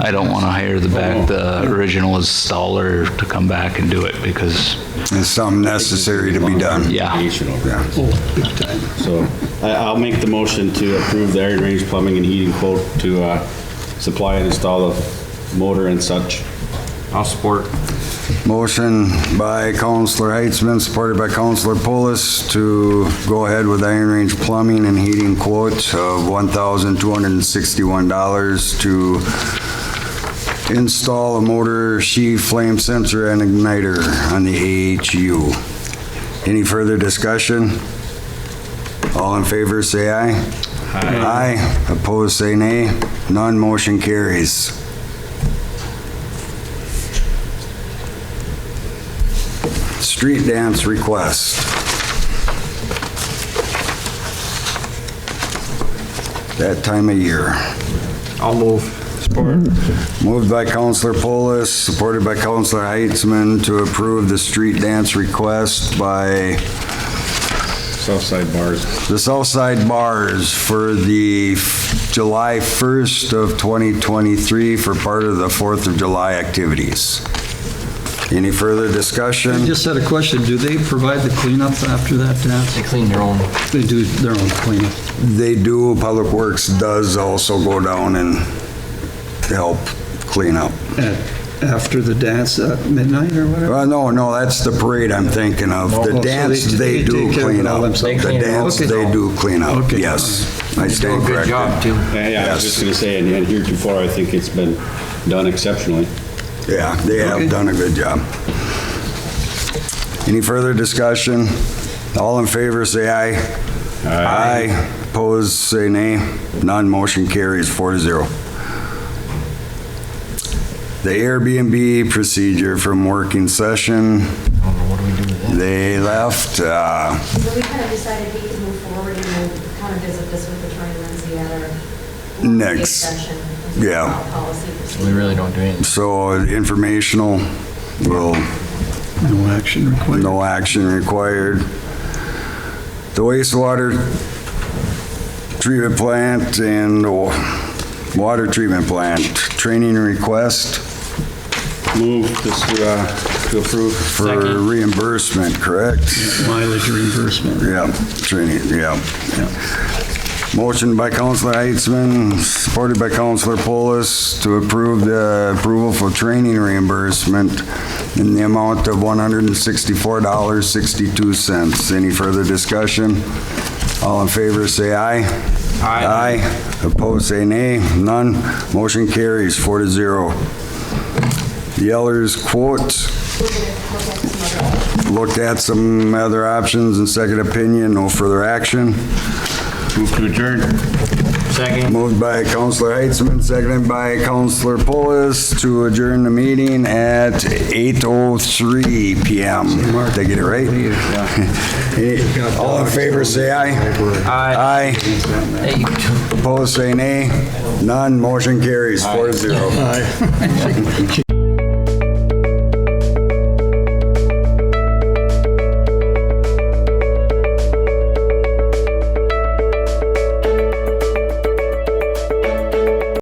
I don't want to hire the original installer to come back and do it, because it's something necessary to be done. Yeah. Oh, big time. So I'll make the motion to approve the Iron Range Plumbing and Heating quote to supply and install a motor and such. I'll support. Motion by Councilor Heitzman, supported by Councilor Polis, to go ahead with Iron Range Plumbing and Heating quote of $1,261 to install a motor, sheave, flame sensor, and igniter on the AHU. Any further discussion? All in favor, say aye. Aye. Aye. Opposed, say nay. None, motion carries. Street dance request. That time of year. I'll move. Support. Moved by Councilor Polis, supported by Councilor Heitzman to approve the street dance request by Southside Bars. the Southside Bars for the July 1st of 2023 for part of the 4th of July activities. Any further discussion? I just had a question. Do they provide the cleanup after that dance? They clean their own. They do their own cleanup. They do. Public Works does also go down and help clean up. After the dance at midnight or whatever? No, that's the parade I'm thinking of. The so dance, they they do take care of clean it all up. themselves. The They clean it dance, all. they do clean up, Okay. yes. I They do stand a good corrected. job, too. Yeah, I was just gonna say, and heretofore, I think it's been done exceptionally. Yeah, they have done a good job. Any further discussion? All in favor, say aye. Aye. Opposed, say nay. None, motion carries 4-0. The Airbnb procedure from working session. They left. So we kind of decided we could move forward and we'll kind of visit this with Attorney Lindsay at our Next. Section. Yeah. Policy. We really don't do anything. So informational, will, No action required. no action required. The wastewater treatment plant and water treatment plant, training request Move this to approve. for reimbursement, correct? Mileage reimbursement. Yeah, training, yeah. Motion by Councilor Heitzman, supported by Councilor Polis, to approve the approval for training reimbursement in the amount of $164.62. Any further discussion? All in favor, say aye. Aye. Opposed, say nay. None. Motion carries 4-0. Yeller's quote. Looked at some other options and second opinion, no further action. Move to adjourn. Second. Moved by Councilor Heitzman, seconded by Councilor Polis to adjourn the meeting at 8:03 PM. Did I get it right? All in favor, say aye. Aye. Hey. Opposed, say nay. None. Motion carries 4-0.